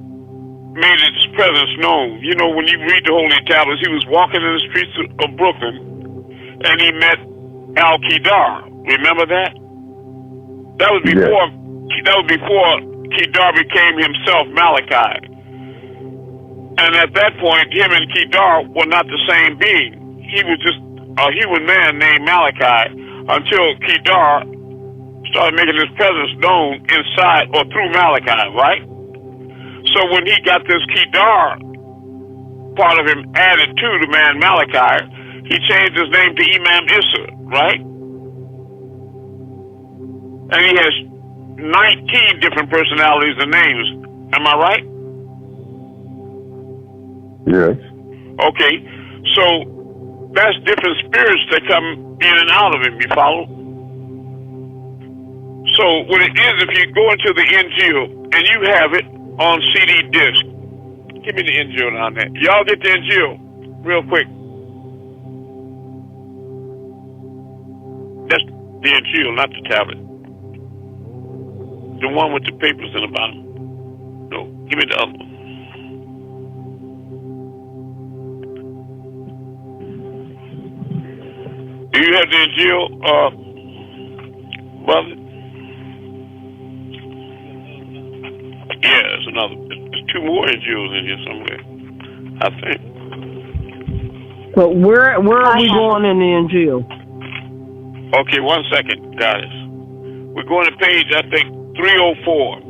made its presence known. You know, when you read the Holy Tablets, he was walking in the streets of Brooklyn, and he met Al-Qadar. Remember that? That was before. Yes. That was before Qadar became himself Malachi. And at that point, him and Qadar were not the same being. He was just a human man named Malachi until Qadar started making his presence known inside or through Malachi, right? So when he got this Qadar part of him added to the man Malachi, he changed his name to Imam Issa, right? And he has 19 different personalities and names. Am I right? Yes. Okay. So that's different spirits that come in and out of him, you follow? So what it is, if you go into the Injil and you have it on CD disc, give me the Injil on that. Y'all get the Injil real quick. That's the Injil, not the tablet. The one with the papers in the bottom. No, give me the other one. Do you have the Injil, brother? Yeah, there's another. There's two more Injils in here somewhere, I think. But where are we going in the Injil? Okay, 1 second, guys. We're going to page, I think, 304,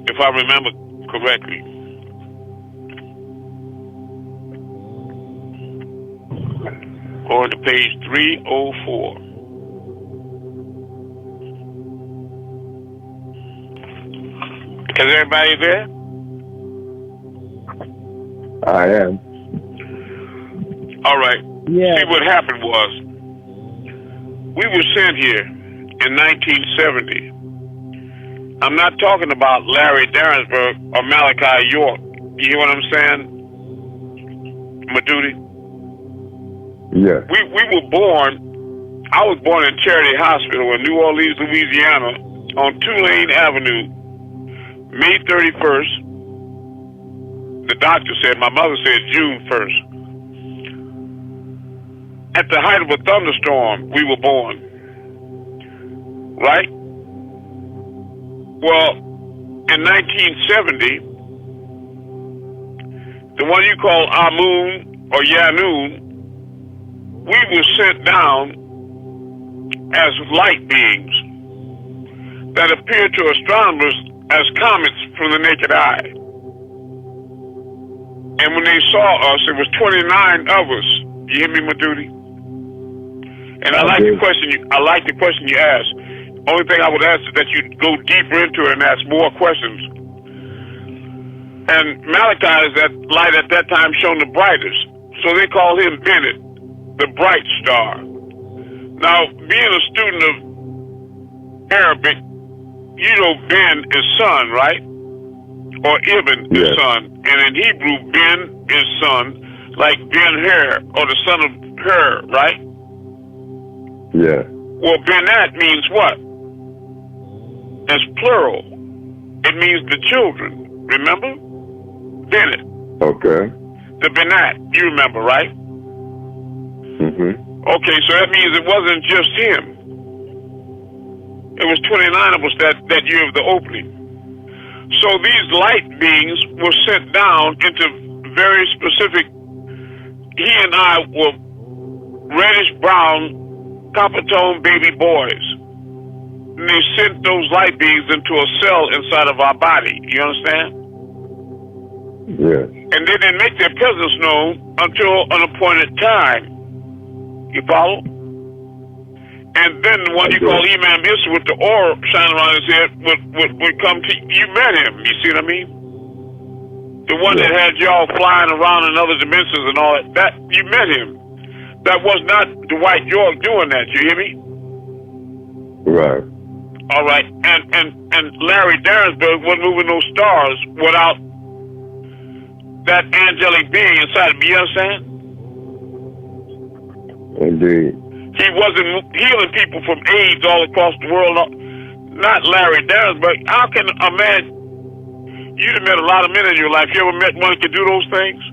if I remember correctly. Going to page 304. Is everybody there? I am. All right. Yeah. See, what happened was, we were sent here in 1970. I'm not talking about Larry Darrensburg or Malachi York. You hear what I'm saying, Madudi? Yes. We were born, I was born in Charity Hospital in New Orleans, Louisiana, on Tulane Avenue, May 31st. The doctor said, my mother said June 1st. At the height of a thunderstorm, we were born. Right? Well, in 1970, the one you call Amun or Yaanuwn, we were sent down as light beings that appeared to astronomers as comets from the naked eye. And when they saw us, it was 29 of us. You hear me, Madudi? And I like the question you asked. Only thing I would ask is that you go deeper into it and ask more questions. And Malachi is that light at that time shone the brightest. So they call him Bennett, the bright star. Now, being a student of Arabic, you know Ben is son, right? Or Ibn is son. And in Hebrew, Ben is son, like Ben-Hur, or the son of Hur, right? Yeah. Well, Benat means what? It's plural. It means the children. Remember? Bennett. Okay. The Benat. You remember, right? Mm-hmm. Okay, so that means it wasn't just him. It was 29 of us that year of the opening. So these light beings were sent down into very specific. He and I were reddish-brown, copper-tone baby boys. And they sent those light beings into a cell inside of our body. You understand? Yes. And they didn't make their presence known until an appointed time. You follow? And then the one you call Imam Issa with the aura shining around his head would come to you. Met him. You see what I mean? The one that had y'all flying around in other dimensions and all that you met him. That was not Dwight York doing that. You hear me? Right. All right. And Larry Derringsburg wasn't moving those stars without that angelic being inside of me. You understand? Indeed. He wasn't healing people from AIDS all across the world. Not Larry Derringsburg. How can a man? You've met a lot of men in your life. You ever met one who could do those things?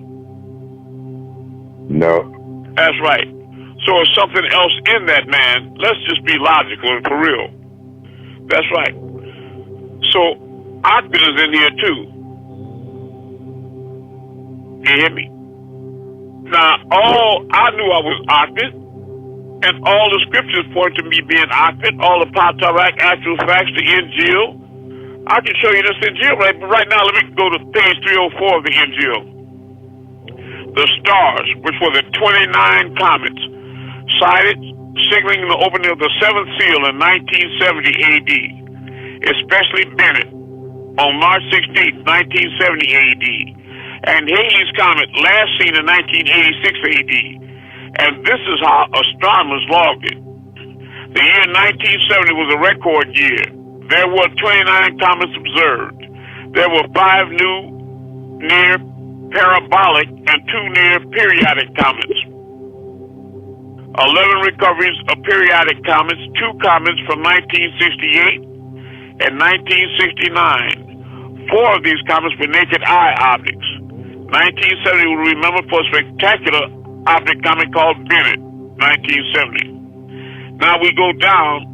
No. That's right. So it's something else in that man. Let's just be logical and for real. That's right. So Ockman is in here too. You hear me? Now, I knew I was Ockman, and all the scriptures point to me being Ockman, all the Patarak, actual facts, the Injil. I can show you this Injil right now. Let me go to page 304 of the Injil. The stars, which were the 29 comets, sighted, signaling the opening of the seventh seal in 1970 AD, especially Bennett on March 16, 1970 AD, and Halley's comet last seen in 1986 AD. And this is how astronomers logged it. The year 1970 was a record year. There were 29 comets observed. There were 5 new near parabolic and 2 near periodic comets. 11 recoveries of periodic comets, 2 comets from 1968 and 1969. 4 of these comets were naked eye objects. 1970 will remember for a spectacular object comet called Bennett, 1970. Now we go down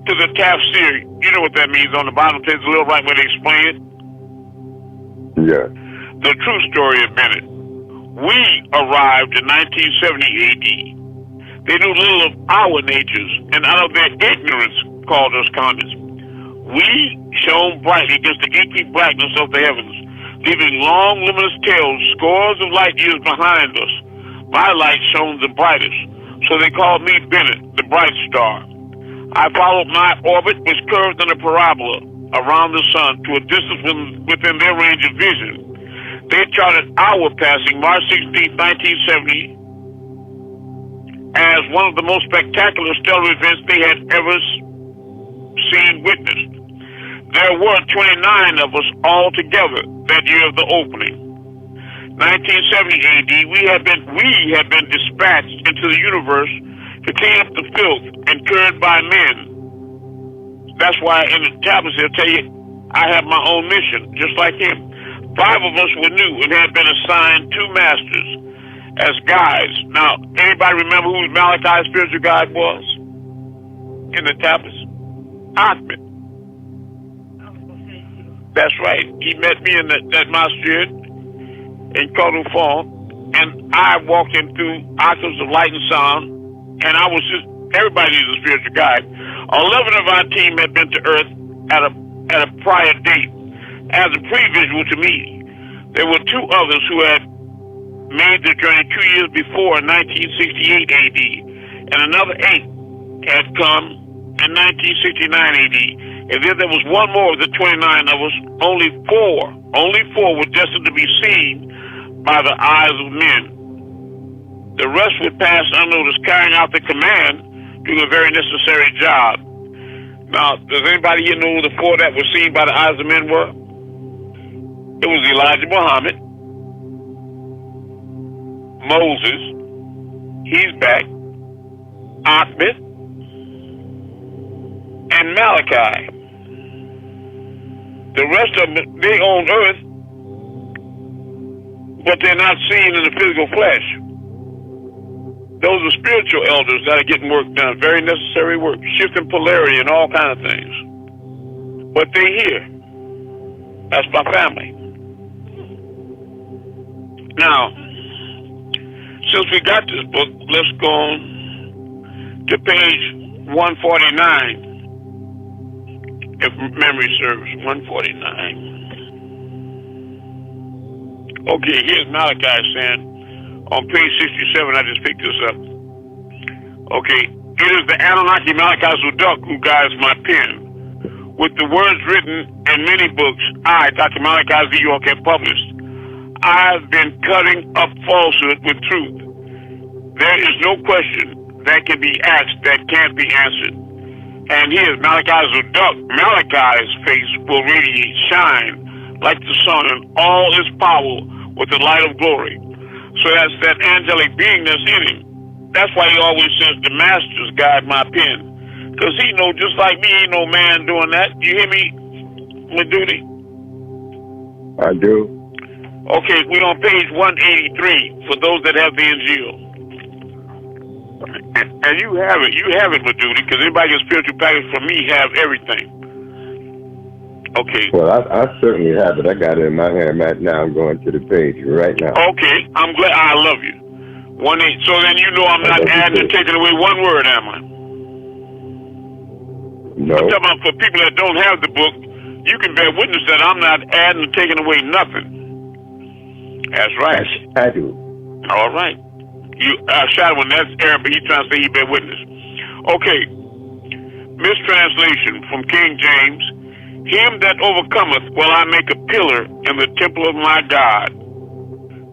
to the tafsir. You know what that means on the bottom. There's a little right where they explain it. Yeah. The true story of Bennett. We arrived in 1970 AD. They knew little of our natures, and out of their ignorance called us comets. We shone brightly against the inky blackness of the heavens, leaving long luminous tails scores of light years behind us. My light shone the brightest, so they called me Bennett, the bright star. I followed my orbit, which curved in a parabola around the sun to a distance within their range of vision. They charted our passing March 16, 1970, as one of the most spectacular stellar events they had ever witnessed. There were 29 of us all together that year of the opening. 1970 AD, we had been dispatched into the universe to clean up the filth incurred by men. That's why in the tablets they'll tell you, I have my own mission, just like him. 5 of us were new and had been assigned 2 masters as guides. Now, anybody remember who Malachi's spiritual guide was in the tablets? Ockman. That's right. He met me in that masjid in Kordofan, and I walked him through octaves of light and sound, and I was just, everybody needs a spiritual guide. 11 of our team had been to Earth at a prior date as a pre-visual to me. There were 2 others who had made the journey 2 years before in 1968 AD, and another 8 had come in 1969 AD. And then there was one more of the 29 of us. Only four were destined to be seen by the eyes of men. The rest would pass unnoticed, carrying out the command, doing a very necessary job. Now, does anybody here know who the 4 that were seen by the eyes of men were? It was Elijah Muhammad, Moses, he's back, Ahmed, and Malachi. The rest of them, they own earth, but they're not seen in the physical flesh. Those are spiritual elders that are getting work done, very necessary work, shifting polarity and all kinds of things. But they're here. That's my family. Now, since we got this book, let's go on to page 149. If memory serves, 149. Okay, here's Malachi saying, on page 67, I just picked this up. Okay, it is the Anunnaki Malachi Zuduk who guides my pen. With the words written in many books I, Dr. Malachi Z. York, have published, I've been cutting up falsehood with truth. There is no question that can be asked that can't be answered. And here's Malachi's duck. Malachi's face will radiate, shine like the sun in all its power with the light of glory. So that's that angelic being that's in him. That's why he always says, the masters guide my pen. Because he know, just like me, ain't no man doing that. You hear me, Meduti? I do. Okay, we're on page 183 for those that have the Injil. And you have it, Meduti, because anybody gets spiritual package from me have everything. Okay. Well, I certainly have it. I got it in my hand right now. I'm going to the page right now. Okay, I'm glad. I love you. 1-8. So then you know I'm not adding or taking away one word, am I? No. I'm talking about for people that don't have the book, you can bear witness that I'm not adding or taking away nothing. That's right. I do. All right. Shadowin, that's Arabic. He trying to say he bear witness. Okay. Mistranslation from King James. Him that overcometh will I make a pillar in the temple of my God.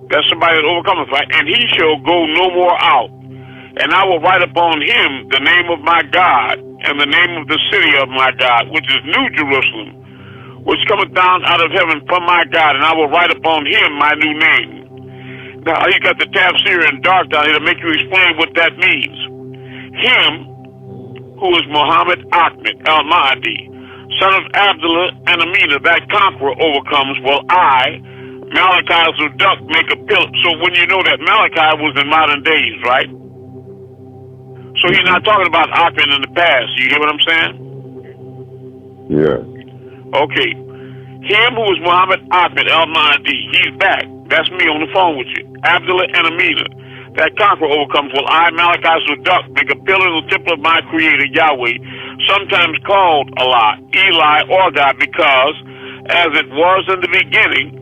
That's somebody that overcometh, right? And he shall go no more out. And I will write upon him the name of my God and the name of the city of my God, which is New Jerusalem, which cometh down out of heaven from my God, and I will write upon him my new name. Now, you got the tafsir in dark down here to make you explain what that means. Him, who is Muhammad Ahmed al-Mahdi, son of Abdullah and Amina, that conqueror overcomes, while I, Malachi Zadok, make a pillar. So when you know that Malachi was in modern days, right? So he's not talking about Ahmed in the past. You hear what I'm saying? Yeah. Okay. Him who is Muhammad Ahmed al-Mahdi, he's back. That's me on the phone with you. Abdullah and Amina, that conqueror overcomes, will I, Malachi Zadok, make a pillar in the temple of my creator, Yahweh, sometimes called Allah, Eli, or God, because as it was in the beginning,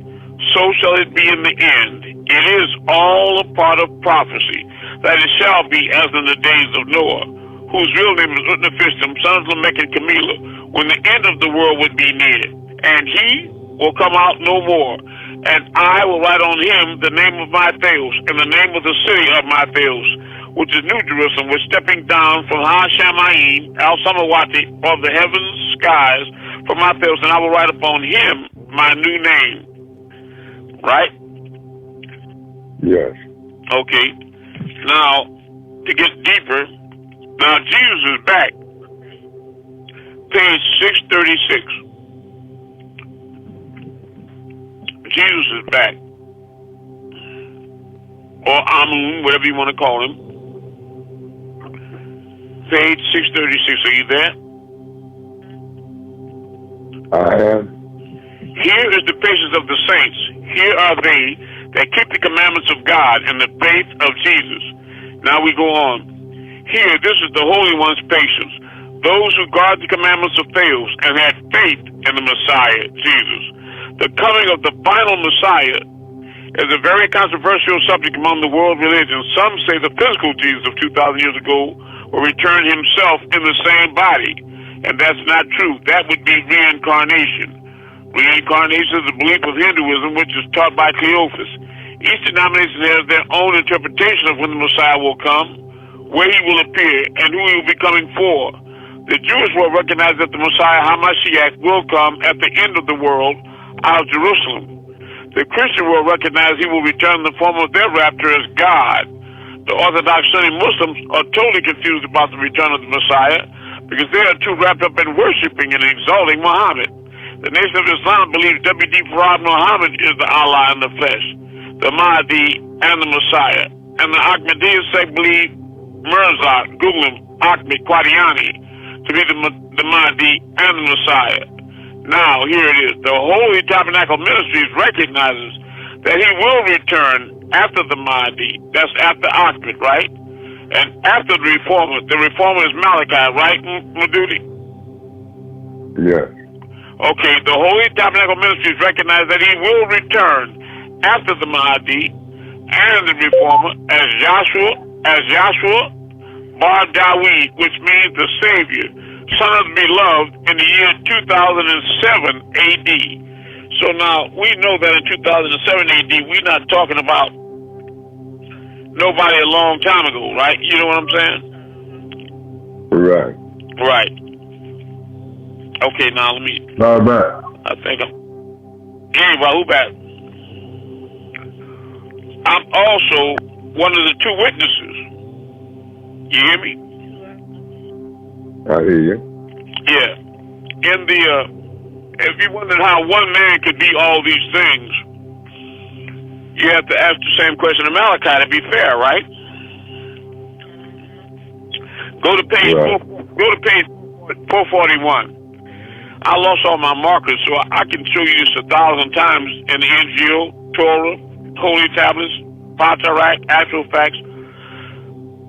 so shall it be in the end. It is all a part of prophecy, that it shall be as in the days of Noah, whose real name is Utnapishtim, son of Lamech and Camila, when the end of the world would be near. And he will come out no more. And I will write on him the name of my Theos, and the name of the city of my Theos, which is New Jerusalem, which stepping down from Ha-Shamayim, Al-Samawati, of the heavens, skies, from my Theos, and I will write upon him my new name. Right? Yes. Okay. Now, to get deeper, now Jesus is back. Page 636. Jesus is back. Or Amun, whatever you want to call him. Page 636. Are you there? I am. Here is the patience of the saints. Here are they that keep the commandments of God and the faith of Jesus. Now we go on. Here, this is the Holy One's patience. Those who guard the commandments of Theos and had faith in the Messiah, Jesus. The coming of the final Messiah is a very controversial subject among the world religions. Some say the physical Jesus of 2,000 years ago will return himself in the same body. And that's not true. That would be reincarnation. Reincarnation is a belief of Hinduism, which is taught by Cleophas. Each denomination has their own interpretation of when the Messiah will come, where he will appear, and who he will be coming for. The Jewish world recognize that the Messiah, HaMashiach, will come at the end of the world out of Jerusalem. The Christian world recognize he will return in the form of their rapture as God. The Orthodox Sunni Muslims are totally confused about the return of the Messiah because they are too wrapped up in worshiping and exalting Muhammad. The Nation of Islam believes W.D. Farad Muhammad is the Allah in the flesh, the Mahdi, and the Messiah. And the Ahmadiyya sect believe Mirza, Ghulam, Ahmed, Qadiani to be the Mahdi and the Messiah. Now, here it is. The Holy Tabernacle Ministries recognizes that he will return after the Mahdi. That's after Ahmed, right? And after the Reformer. The Reformer is Malachi, right, Meduti? Yes. Okay, the Holy Tabernacle Ministries recognize that he will return after the Mahdi and the Reformer as Joshua Bar Dawid, which means the Savior, son of the beloved, in the year 2007 AD. So now we know that in 2007 AD, we're not talking about nobody a long time ago, right? You know what I'm saying? Right. Right. Okay, now let me. Not bad. I think I'm. Anyway, who back? I'm also one of the two witnesses. You hear me? I hear you. Yeah. In the, if you wondered how one man could be all these things, you have to ask the same question of Malachi to be fair, right? Go to page Right. go to page 441. I lost all my markers, so I can show you this 1,000 times in the Injil, Torah, Holy Tablets, Patarak, actual facts,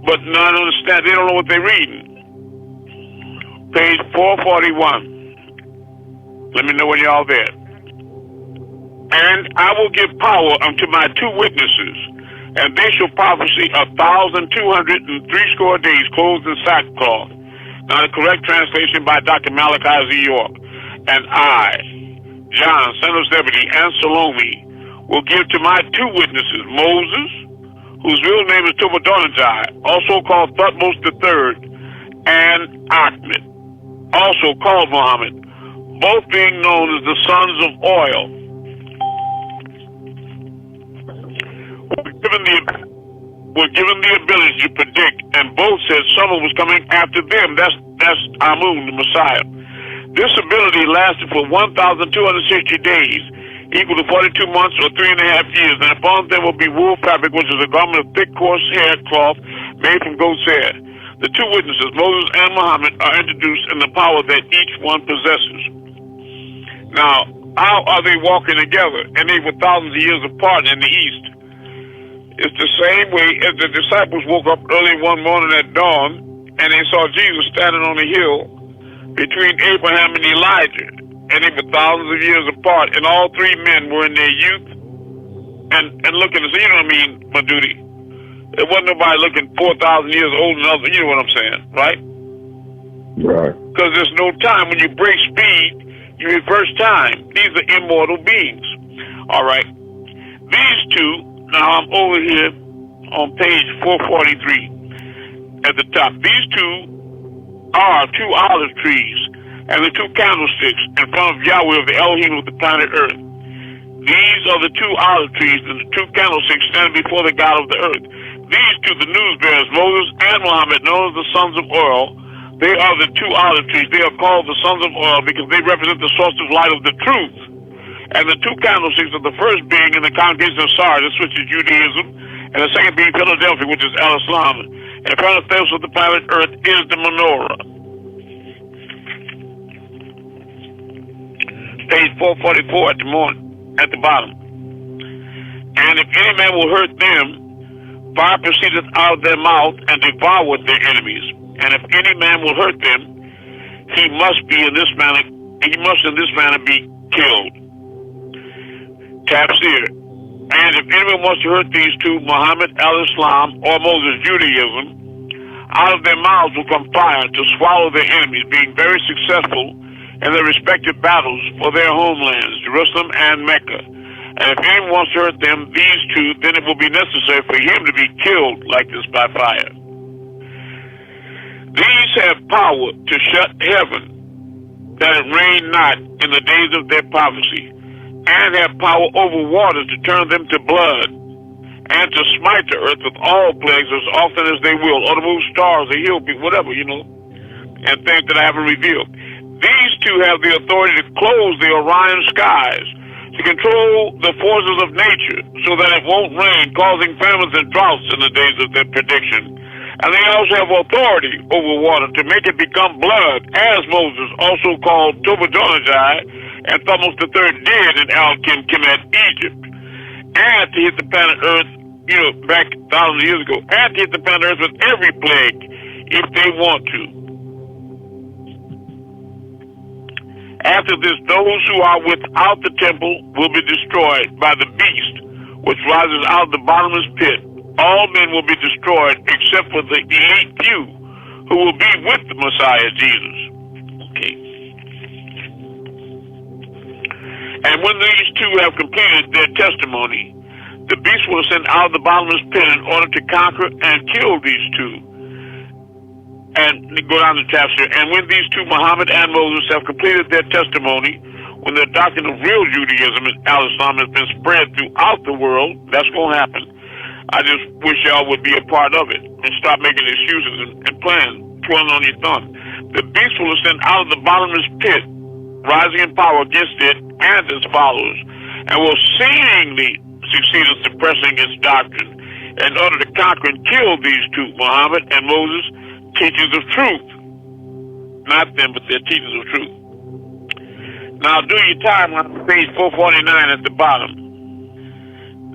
but none understand. They don't know what they're reading. Page 441. Let me know when y'all there. And I will give power unto my two witnesses, and they shall prophesy 1,203 days, clothed in sackcloth. Now the correct translation by Dr. Malachi Z. York. And I, John, son of Zebedee, and Salome, will give to my two witnesses, Moses, whose real name is Tobadonijah, also called Thutmose III, and Ahmed, also called Muhammad, both being known as the sons of oil. Were given the ability to predict, and both said someone was coming after them. That's Amun, the Messiah. This ability lasted for 1,260 days, equal to 42 months or 3.5 years, and upon them will be wool fabric, which is a garment of thick, coarse hair cloth made from goat's hair. The two witnesses, Moses and Muhammad, are introduced in the power that each one possesses. Now, how are they walking together? And they were thousands of years apart in the east. It's the same way as the disciples woke up early one morning at dawn, and they saw Jesus standing on a hill between Abraham and Elijah, and they were thousands of years apart, and all three men were in their youth and looking to see, you know what I mean, my duty. It wasn't nobody looking 4,000 years old and other, you know what I'm saying, right? Right. Because there's no time. When you break speed, you reverse time. These are immortal beings. All right. These two, now I'm over here on page 443 at the top. These two are two olive trees and the two candlesticks in front of Yahweh of the Elohim of the planet Earth. These are the two olive trees and the two candlesticks standing before the God of the earth. These two, the news bearers, Moses and Muhammad, known as the sons of oil, they are the two olive trees. They are called the sons of oil because they represent the source of light of the truth. And the two candlesticks are the first being in the congregation of Sardis, which is Judaism, and the second being Philadelphia, which is Al-Islam. And in front of the of the planet Earth is the menorah. Page 444 at the bottom. And if any man will hurt them, fire proceedeth out of their mouth and devoureth their enemies. And if any man will hurt them, he must in this manner be killed. Tafsir. And if anyone wants to hurt these two, Muhammad, Al-Islam, or Moses, Judaism, out of their mouths will come fire to swallow their enemies, being very successful in their respective battles for their homelands, Jerusalem and Mecca. And if anyone wants to hurt them, these two, then it will be necessary for him to be killed like this by fire. These have power to shut heaven, that it rain not in the days of their prophecy, and have power over waters to turn them to blood, and to smite the earth with all plagues as often as they will, or to move stars, or heal people, whatever, and things that I haven't revealed. These two have the authority to close the Orion skies, to control the forces of nature so that it won't rain, causing famines and droughts in the days of their prediction. And they also have authority over water to make it become blood, as Moses, also called Tobadonijah, and Thutmose III did in Al-Kemet, Egypt. And to hit the planet Earth, back thousands of years ago, and to hit the planet Earth with every plague if they want to. After this, those who are without the temple will be destroyed by the beast, which rises out of the bottomless pit. All men will be destroyed except for the elite few who will be with the Messiah, Jesus. Okay. And when these two have completed their testimony, The beast will ascend out of the bottomless pit in order to conquer and kill these two. And go down to chapter. And when these two, Muhammad and Moses, have completed their testimony, when the doctrine of real Judaism and Al-Islam has been spread throughout the world, that's going to happen. I just wish y'all would be a part of it and stop making excuses and twirling on your thumb. The beast will ascend out of the bottomless pit, rising in power against it and its followers, and will seemingly succeed in suppressing its doctrine in order to conquer and kill these two, Muhammad and Moses, teachers of truth. Not them, but they're teachers of truth. Now do your time on page 449 at the bottom.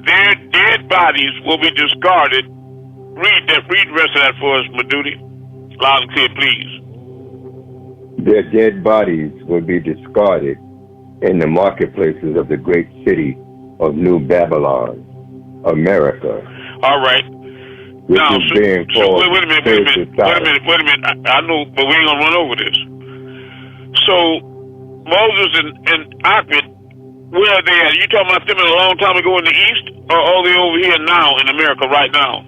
Their dead bodies will be discarded. Read the rest of that for us, Madudi. Loud and clear, please. Their dead bodies will be discarded in the marketplaces of the great city of New Babylon, America. All right. Which now, is being called wait a minute. I know, but we ain't gonna run over this. So Moses and Ahmed, where are they at? You talking about them a long time ago in the East, or are they over here now in America right now?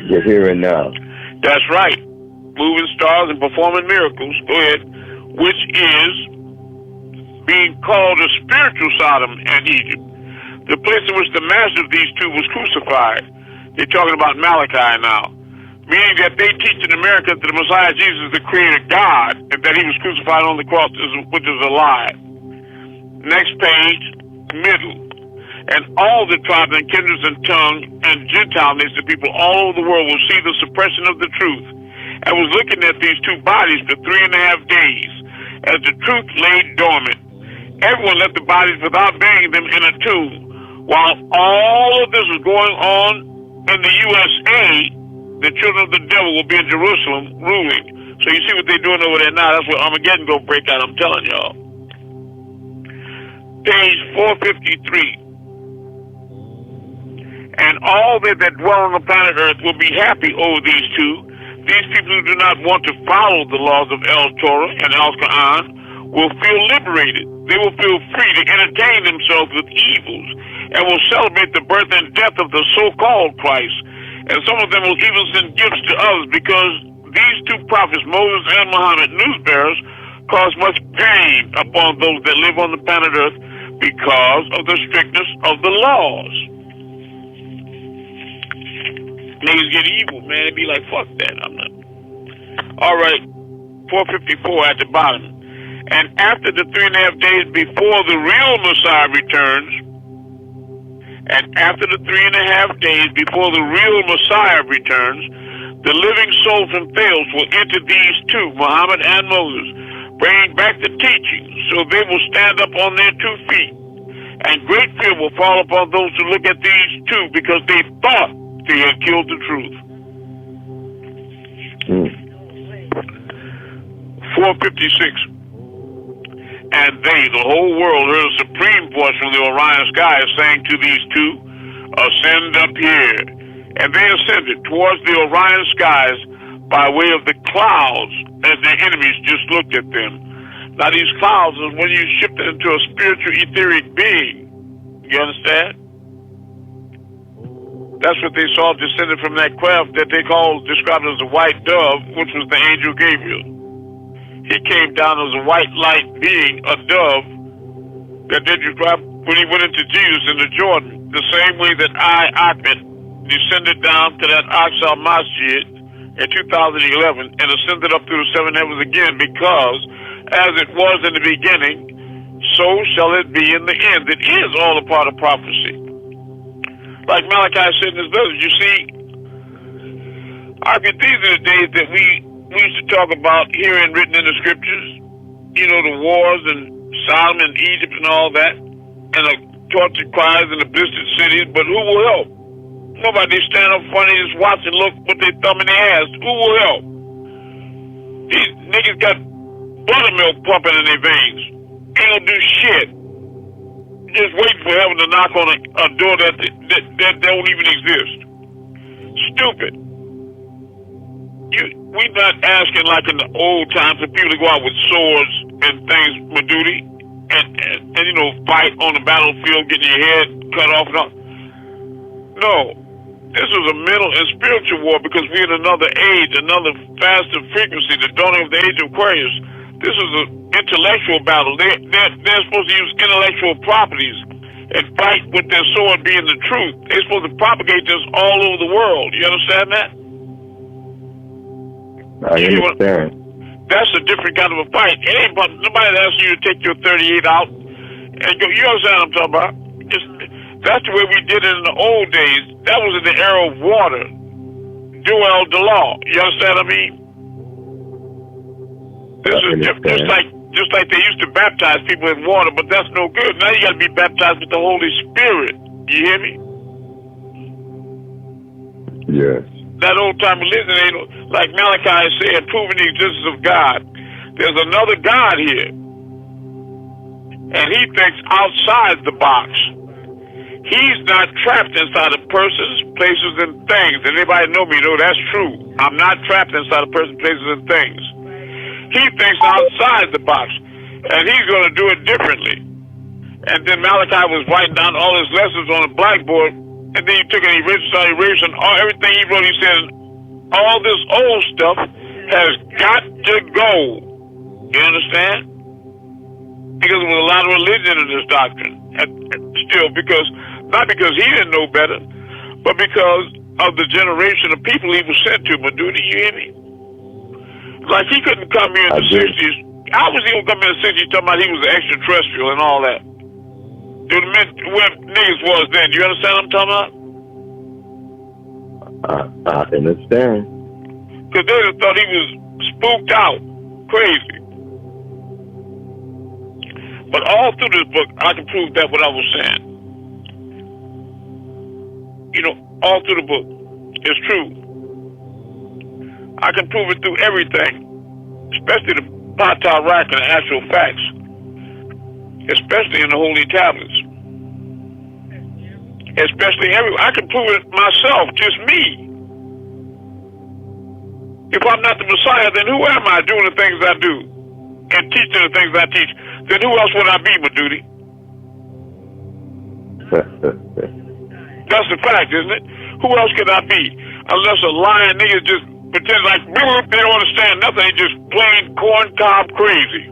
They're here and now. That's right. Moving stars and performing miracles. Go ahead. Which is being called a spiritual Sodom and Egypt. The place in which the master of these two was crucified. They're talking about Malachi now. Meaning that they teach in America that the Messiah Jesus is the creator God and that he was crucified on the cross, which is a lie. Next page, middle. And all the tribes and kindreds and tongue and Gentile nations, people all over the world will see the suppression of the truth. I was looking at these two bodies for 3.5 days as the truth lay dormant. Everyone left the bodies without burying them in a tomb. While all of this was going on in the USA, the children of the devil will be in Jerusalem ruling. So you see what they're doing over there now. That's where Armageddon go break out, I'm telling y'all. Page 453. And all they that dwell on the planet Earth will be happy over these two. These people who do not want to follow the laws of El Torah and El Quran will feel liberated. They will feel free to entertain themselves with evils and will celebrate the birth and death of the so-called Christ. And some of them will even send gifts to others because these two prophets, Moses and Muhammad, news bearers, cause much pain upon those that live on the planet Earth because of the strictness of the laws. Niggas get evil, man. They be like, fuck that. I'm not. All right, 454 at the bottom. And after the 3.5 days before the real Messiah returns, the living souls from Theos will enter these two, Muhammad and Moses, bringing back the teaching, so they will stand up on their 2 feet. And great fear will fall upon those who look at these two because they thought they had killed the truth. 456. And they, the whole world, heard a supreme voice from the Orion sky saying to these two, ascend up here. And they ascended towards the Orion skies by way of the clouds as their enemies just looked at them. Now these clouds is when you shift it into a spiritual etheric being. You understand? That's what they saw descended from that craft that they described as a white dove, which was the angel Gabriel. He came down as a white light being, a dove, that they described when he went into Jesus in the Jordan, the same way that Ahmed, descended down to that Aqsa Masjid in 2011 and ascended up through the 7 heavens again, because as it was in the beginning, so shall it be in the end. It is all a part of prophecy. Like Malachi said in his letters, you see, these are the days that we used to talk about hearing written in the scriptures, you know, the wars and Sodom and Egypt and all that, and the tortured cries and the blistered cities, but who will help? Nobody stand up funny, just watch and look with their thumb in their ass. Who will help? These niggas got buttermilk pumping in their veins. Ain't gonna do shit. Just waiting for heaven to knock on a door that don't even exist. Stupid. We not asking like in the old times for people to go out with swords and things, Madudi, and you know, fight on the battlefield, getting your head cut off and all. No. This was a mental and spiritual war because we're in another age, another faster frequency, the dawning of the age of Aquarius. This is an intellectual battle. They're supposed to use intellectual properties and fight with their sword being the truth. They're supposed to propagate this all over the world. You understand that? I understand. That's a different kind of a fight. It ain't but nobody asks you to take your 38 out and go. You understand what I'm talking about? That's the way we did it in the old days. That was in the era of water. Duel de law. You understand what I mean? This is just like they used to baptize people in water, but that's no good. Now you got to be baptized with the Holy Spirit. You hear me? Yes. That old time religion ain't like Malachi said, proving the existence of God. There's another God here, and he thinks outside the box. He's not trapped inside of persons, places, and things. Anybody know me? No, that's true. I'm not trapped inside of persons, places, and things. He thinks outside the box, and he's going to do it differently. And then Malachi was writing down all his lessons on a blackboard, and then he took and erased everything he wrote. He said, all this old stuff has got to go. You understand? Because there was a lot of religion in this doctrine. Still, not because he didn't know better, but because of the generation of people he was sent to. But do you hear me? Like he couldn't come here in the 60s. How was he going to come in the 60s talking about he was an extraterrestrial and all that? Dude, where niggas was then. You understand what I'm talking about? I understand. Because they just thought he was spooked out, crazy. But all through this book, I can prove that what I was saying. You know, all through the book, it's true. I can prove it through everything, especially the Pata Rack and the actual facts, especially in the Holy Tablets. Especially I can prove it myself, just me. If I'm not the Messiah, then who am I doing the things I do and teaching the things I teach? Then who else would I be, Madudi? That's the fact, isn't it? Who else could I be? Unless a lying nigga just pretend like they don't understand nothing, they just plain corncob crazy.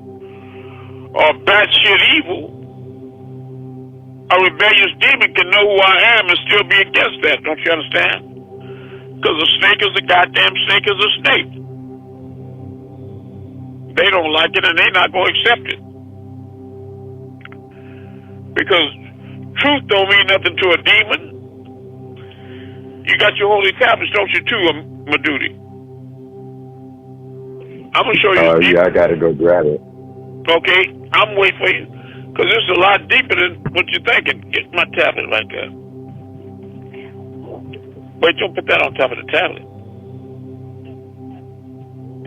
Or batshit evil. A rebellious demon can know who I am and still be against that, don't you understand? Because a snake is a goddamn snake is a snake. They don't like it and they're not going to accept it. Because truth don't mean nothing to a demon. You got your holy tablets, don't you, too, Madudi? I'm going to show you. Yeah, I got to go grab it. Okay, I'm waiting for you. Because it's a lot deeper than what you're thinking. Get my tablet right there. Wait, don't put that on top of the tablet.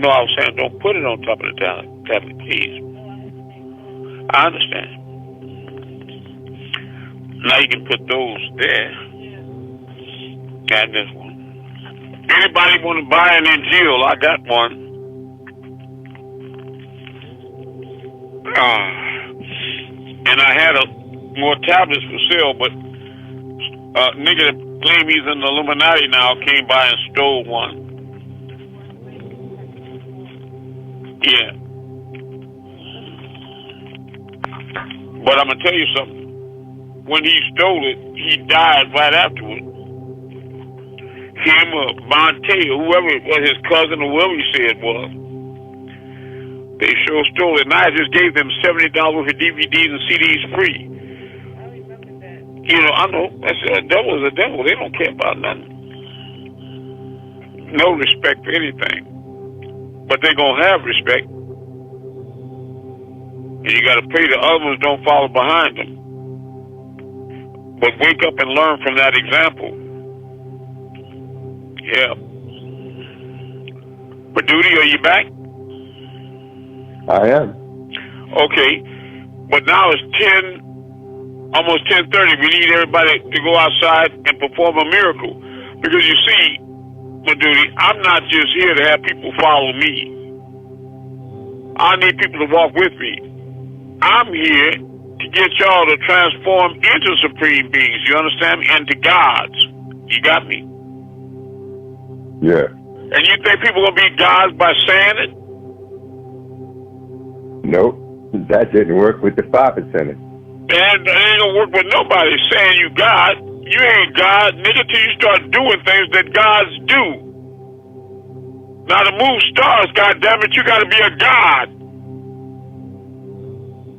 No, I was saying don't put it on top of the tablet, please. I understand. Now you can put those there. And this one. Anybody want to buy an Injil? I got one. And I had more tablets for sale, but nigga that claim he's in the Illuminati now came by and stole one. Yeah. But I'm going to tell you something. When he stole it, he died right afterward. Him or Monte or whoever it was, his cousin or whoever he said it was. They sure stole it. And I just gave them $70 worth of DVDs and CDs free. You know, I know. That's a devil is a devil. They don't care about nothing. No respect for anything. But they're going to have respect. And you got to pray the other ones don't follow behind them. But wake up and learn from that example. Yeah. But Duty, are you back? I am. Okay. But now it's 10, almost 10:30. We need everybody to go outside and perform a miracle. Because you see, Madudi, I'm not just here to have people follow me. I need people to walk with me. I'm here to get y'all to transform into supreme beings, you understand me, and to gods. You got me? Yeah. And you think people gonna be gods by saying it? Nope. That didn't work with the 5%ers. And it ain't gonna work with nobody saying you God. You ain't God, nigga, till you start doing things that gods do. Now to move stars, goddammit, you gotta be a god.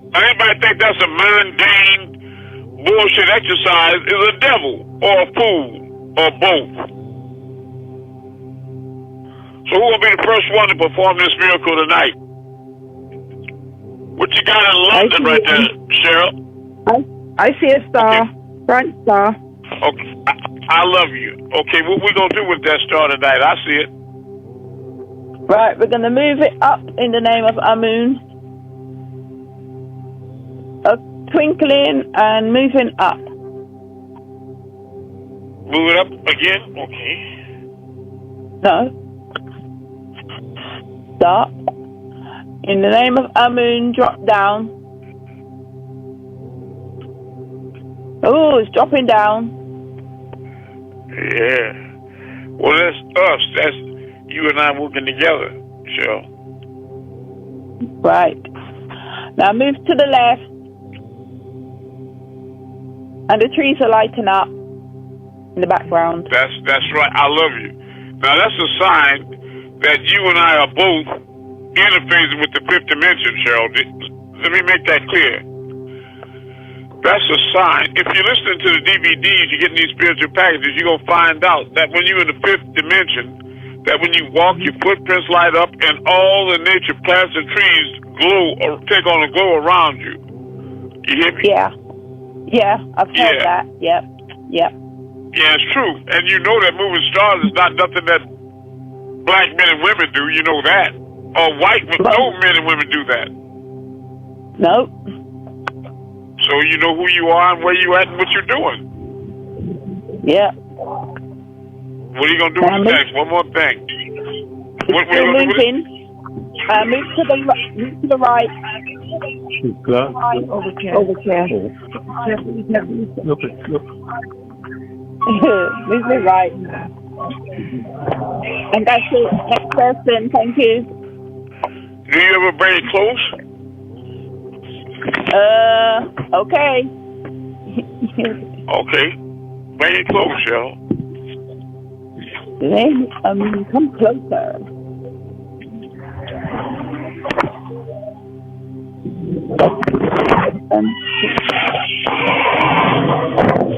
Anybody think that's a mundane bullshit exercise is a devil or a fool or both. So who will be the first one to perform this miracle tonight? What you got in London right there, Cheryl? I see a star, Okay. bright star. Okay, I love you. Okay, what we gonna do with that star tonight? I see it. Right, we're going to move it up in the name of Amun. Twinkling and moving up. Move it up again. Okay. No. Stop. In the name of Amun, drop down. Oh, it's dropping down. Yeah. Well, that's us. That's you and I working together, Cheryl. Right. Now move to the left. And the trees are lighting up in the background. That's right. I love you. Now that's a sign that you and I are both interfacing with the fifth dimension, Cheryl. Let me make that clear. That's a sign. If you're listening to the DVDs, you're getting these spiritual packages, you're going to find out that when you're in the fifth dimension, that when you walk, your footprints light up and all the nature plants and trees glow or take on a glow around you. You hear me? Yeah. Yeah, I've heard that. Yep. Yep. Yeah, it's true. And you know that moving stars is not nothing that black men and women do. You know that. Or white men. No men and women do that. Nope. So you know who you are and where you at and what you're doing. Yeah. What are you going to do with the next? One more thing. What are you going to do with it? Move to the right. Overcast. Move it right. And that's it. Next person. Thank you. Do you ever bring it close? Okay. Okay. Bring it close, Cheryl. Then, come closer.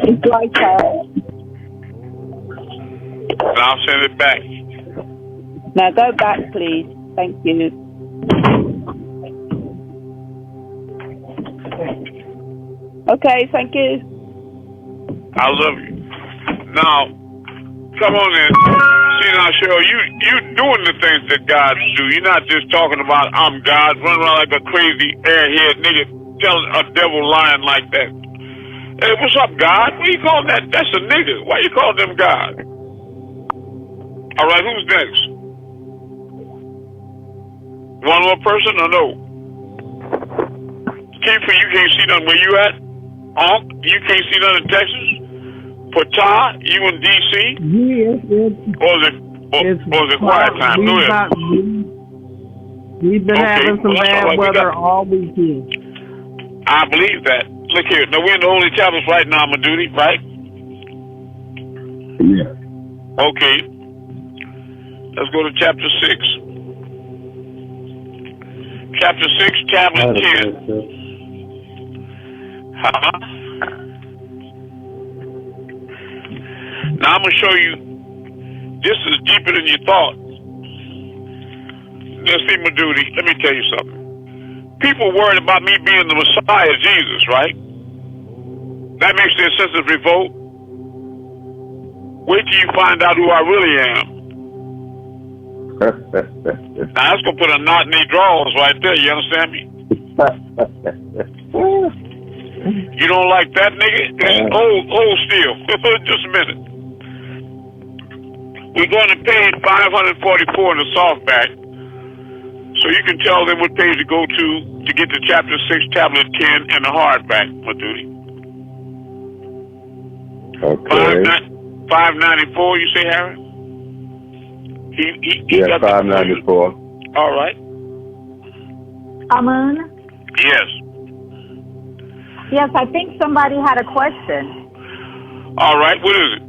It's like Now send it back. Now go back, please. Thank you. Okay, thank you. I love you. Now, come on in. See now, Cheryl, you doing the things that God do. You're not just talking about I'm God, running around like a crazy airhead nigga, telling a devil lying like that. Hey, what's up, God? What you calling that? That's a nigga. Why you calling them God? All right, who's next? One more person or no? Kiefer, you can't see nothing where you at? Onk, you can't see nothing in Texas? Pata, you in D.C.? Or is it quiet time? Go ahead. We've been having some bad weather all weekend. I believe that. Look here. Now, we're in the Holy Tablets right now, my duty, right? Yeah. Okay. Let's go to chapter 6. Chapter 6, tablet 10. Now, I'm going to show you, this is deeper than you thought. Let's see, my duty. Let me tell you something. People worried about me being the Messiah, Jesus, right? That makes their sense of revolt. Wait till you find out who I really am. Now, that's going to put a knot in their drawers right there. You understand me? You don't like that, nigga? It's old still. Just a minute. We're going to page 544 in the softback. So you can tell them what page to go to get to chapter 6, tablet 10, and the hardback, my duty. Okay. 594, you say, Harry? He Yeah, got 594. All right. Amun? Yes. Yes, I think somebody had a question. All right, what is it?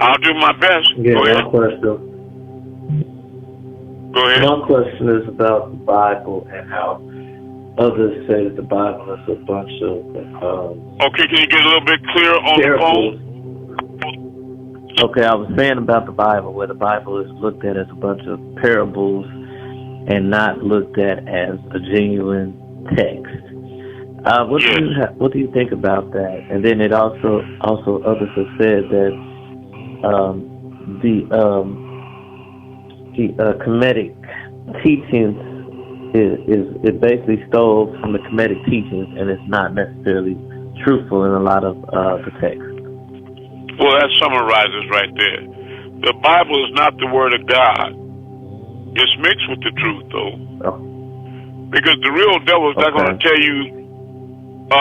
I'll do my best. Yeah, Go ahead. my question. Go ahead. My question is about the Bible and how others say that the Bible is a bunch of Okay, can you get a little bit clearer on parables. the phone? Okay, I was saying about the Bible, where the Bible is looked at as a bunch of parables and not looked at as a genuine text. What do you think about that? And then it also others have said that the Kemetic teachings is basically stole from the Kemetic teachings, and it's not necessarily truthful in a lot of the text. Well, that summarizes right there. The Bible is not the Word of God. It's mixed with the truth, though. Oh. Because the real devil is not going to tell you 100%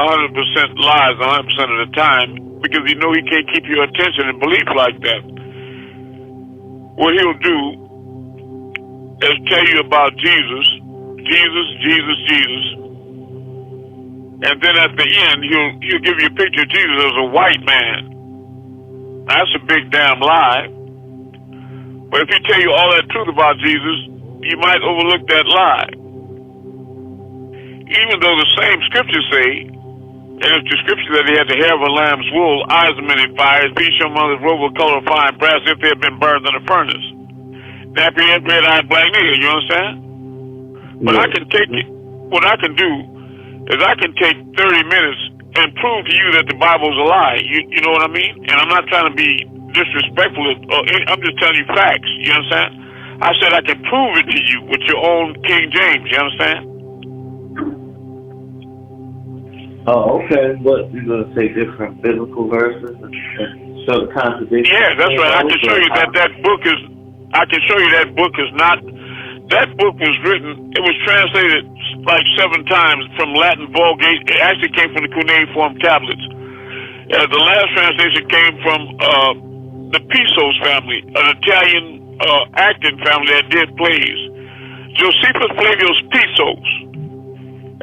lies 100% of the time, because he know he can't keep your attention and belief like that. What he'll do is tell you about Jesus, and then at the end he'll give you a picture of Jesus as a white man. That's a big damn lie. But if he tell you all that truth about Jesus, you might overlook that lie. Even though the same scriptures say, and it's the scripture that he had the hair of a lamb's wool, eyes of many fires, feet shone on his robe of color of fine brass, if they had been burned in a furnace. Nappy head, red-eyed black nigger, you understand? But I can take it. What I can do is I can take 30 minutes and prove to you that the Bible is a lie. You know what I mean? And I'm not trying to be disrespectful. I'm just telling you facts. You understand? I said I can prove it to you with your own King James. You understand? Oh, okay. What, you're going to say different biblical verses and show the contradiction? Yeah, that's right. I can show you that book is. I can show you that book is not. That book was written. It was translated like 7 times from Latin Vulgate. It actually came from the cuneiform tablets. The last translation came from the Pisos family, an Italian acting family that did plays. Josephus Flavius Pisos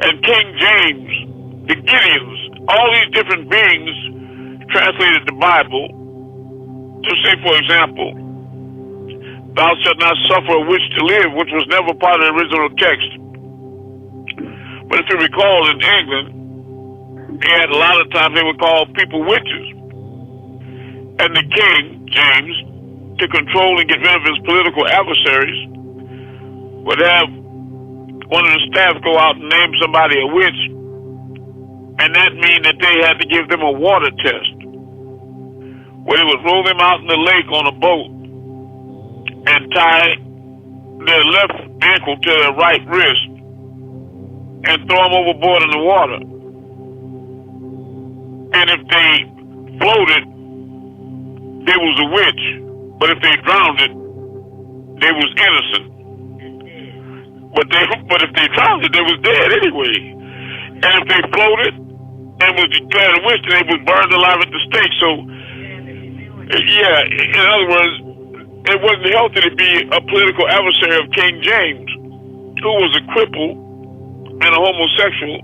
and King James, the Gideons, all these different beings translated the Bible to say, for example, thou shalt not suffer a witch to live, which was never part of the original text. But if you recall, in England, they had a lot of times they would call people witches. And the king, James, to control and get rid of his political adversaries, would have one of the staff go out and name somebody a witch, and that mean that they had to give them a water test, where they would roll them out in the lake on a boat and tie their left ankle to their right wrist and throw them overboard in the water. And if they floated, they was a witch. But if they drowned it, they was innocent. But if they drowned it, they was dead anyway. And if they floated and was declared a witch, they was burned alive at the stake. So, yeah, in other words, it wasn't healthy to be a political adversary of King James, who was a cripple and a homosexual,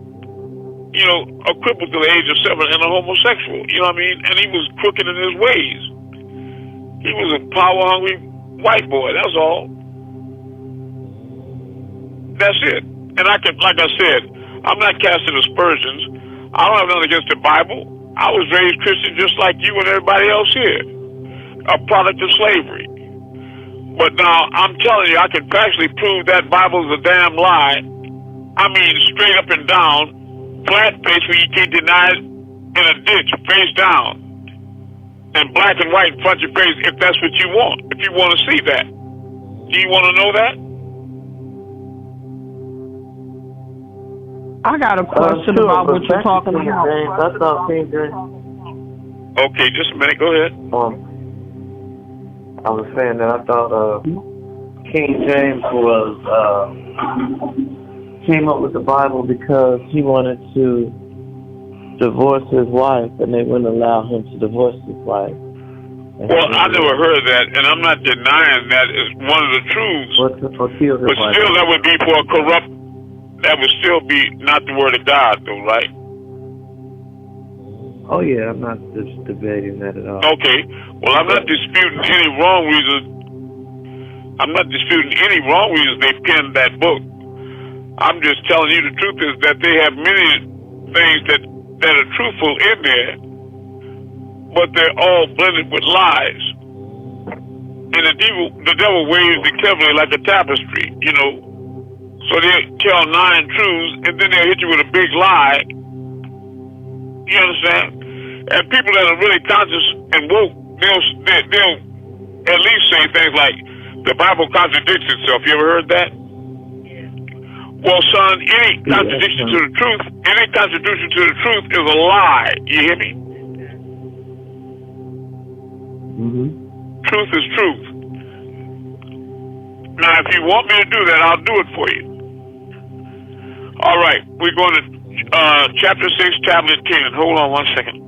you know, a cripple to the age of 7 and a homosexual, you know what I mean? And he was crooked in his ways. He was a power-hungry white boy, that's all. That's it. And I can, like I said, I'm not casting aspersions. I don't have nothing against the Bible. I was raised Christian just like you and everybody else here, a product of slavery. But now, I'm telling you, I can factually prove that Bible is a damn lie. I mean, straight up and down, flat face where you can't deny it, in a ditch, face down. And black and white in front of your face if that's what you want, if you want to see that. Do you want to know that? I got a question about what you're talking about. I thought King James. Okay, just a minute, go ahead. I was saying that I thought King James came up with the Bible because he wanted to divorce his wife, and they wouldn't allow him to divorce his wife. Well, I never heard that, and I'm not denying that is one of the truths. But still, that would be for a corrupt. That would still be not the word of God, though, right? Oh yeah, I'm not just debating that at all. Okay. Well, I'm not disputing any wrong reason. I'm not disputing any wrong reasons they penned that book. I'm just telling you the truth is that they have many things that are truthful in there, but they're all blended with lies. And the devil waves it cleverly like a tapestry, you know. So they tell 9 truths, and then they'll hit you with a big lie. You understand? And people that are really conscious and woke, they'll at least say things like, the Bible contradicts itself. You ever heard that? Well, son, any contradiction to the truth is a lie. You hear me? Mm-hmm. Truth is truth. Now, if you want me to do that, I'll do it for you. All right, we're going to chapter 6, tablet 10. Hold on one second.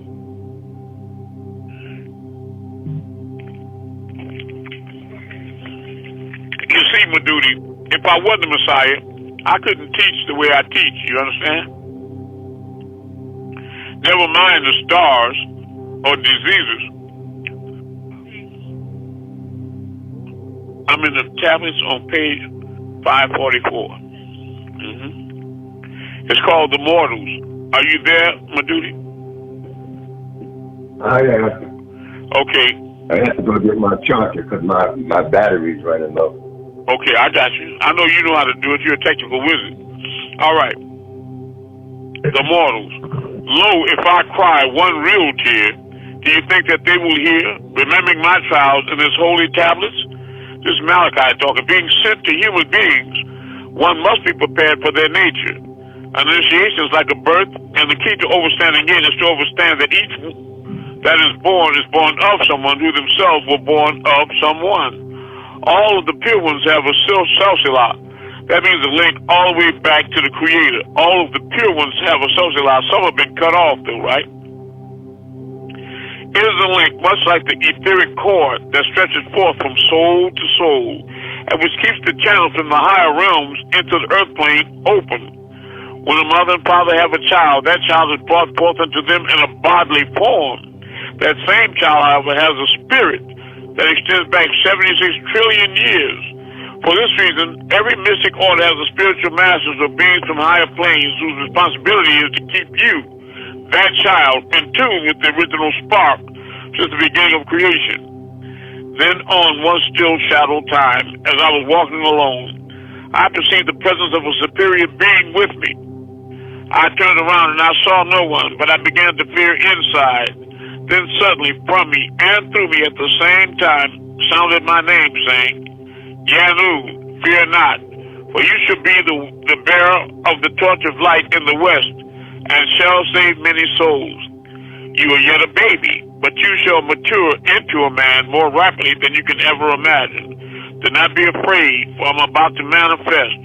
You see, my duty, if I wasn't the Messiah, I couldn't teach the way I teach, you understand? Never mind the stars or diseases. I'm in the tablets on page 544. Mm-hmm. It's called The Mortals. Are you there, Madudi? I am. Okay. I have to go get my charger because my battery's running low. Okay, I got you. I know you know how to do it. You're a technical wizard. All right. The Mortals. Lo, if I cry one real tear, do you think that they will hear, remembering my trials in his holy tablets? This is Malachi talking. Being sent to human beings, one must be prepared for their nature. An initiation is like a birth, and the key to overstanding it is to understand that each that is born of someone who themselves were born of someone. All of the pure ones have a sociala. That means a link all the way back to the Creator. All of the pure ones have a sociala. Some have been cut off, though, right? It is a link, much like the etheric cord that stretches forth from soul to soul, and which keeps the channel from the higher realms into the earth plane open. When a mother and father have a child, that child is brought forth unto them in a bodily form. That same child, however, has a spirit that extends back 76 trillion years. For this reason, every mystic order has a spiritual masters or beings from higher planes whose responsibility is to keep you, that child, in tune with the original spark since the beginning of creation. Then on one still shadow time, as I was walking alone, I perceived the presence of a superior being with me. I turned around and I saw no one, but I began to fear inside. Then suddenly from me and through me at the same time sounded my name, saying, Yaanuwn, fear not, for you shall be the bearer of the torch of light in the west, and shall save many souls. You are yet a baby, but you shall mature into a man more rapidly than you can ever imagine. Do not be afraid, for I'm about to manifest.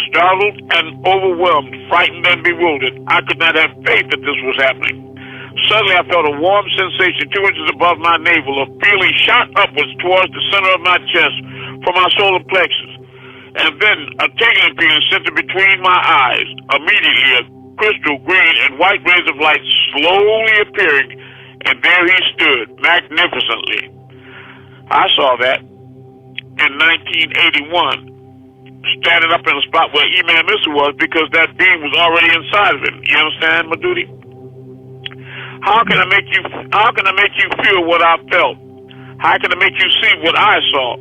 Startled and overwhelmed, frightened and bewildered, I could not have faith that this was happening. Suddenly I felt a warm sensation 2 inches above my navel. A feeling shot upwards towards the center of my chest from my solar plexus. And then a tingling feeling centered between my eyes. Immediately a crystal green and white rays of light slowly appearing, and there he stood, magnificently. I saw that in 1981. Standing up in a spot where Imam Issa was, because that being was already inside of him. You understand, my duty? How can I make you feel what I felt? How can I make you see what I saw?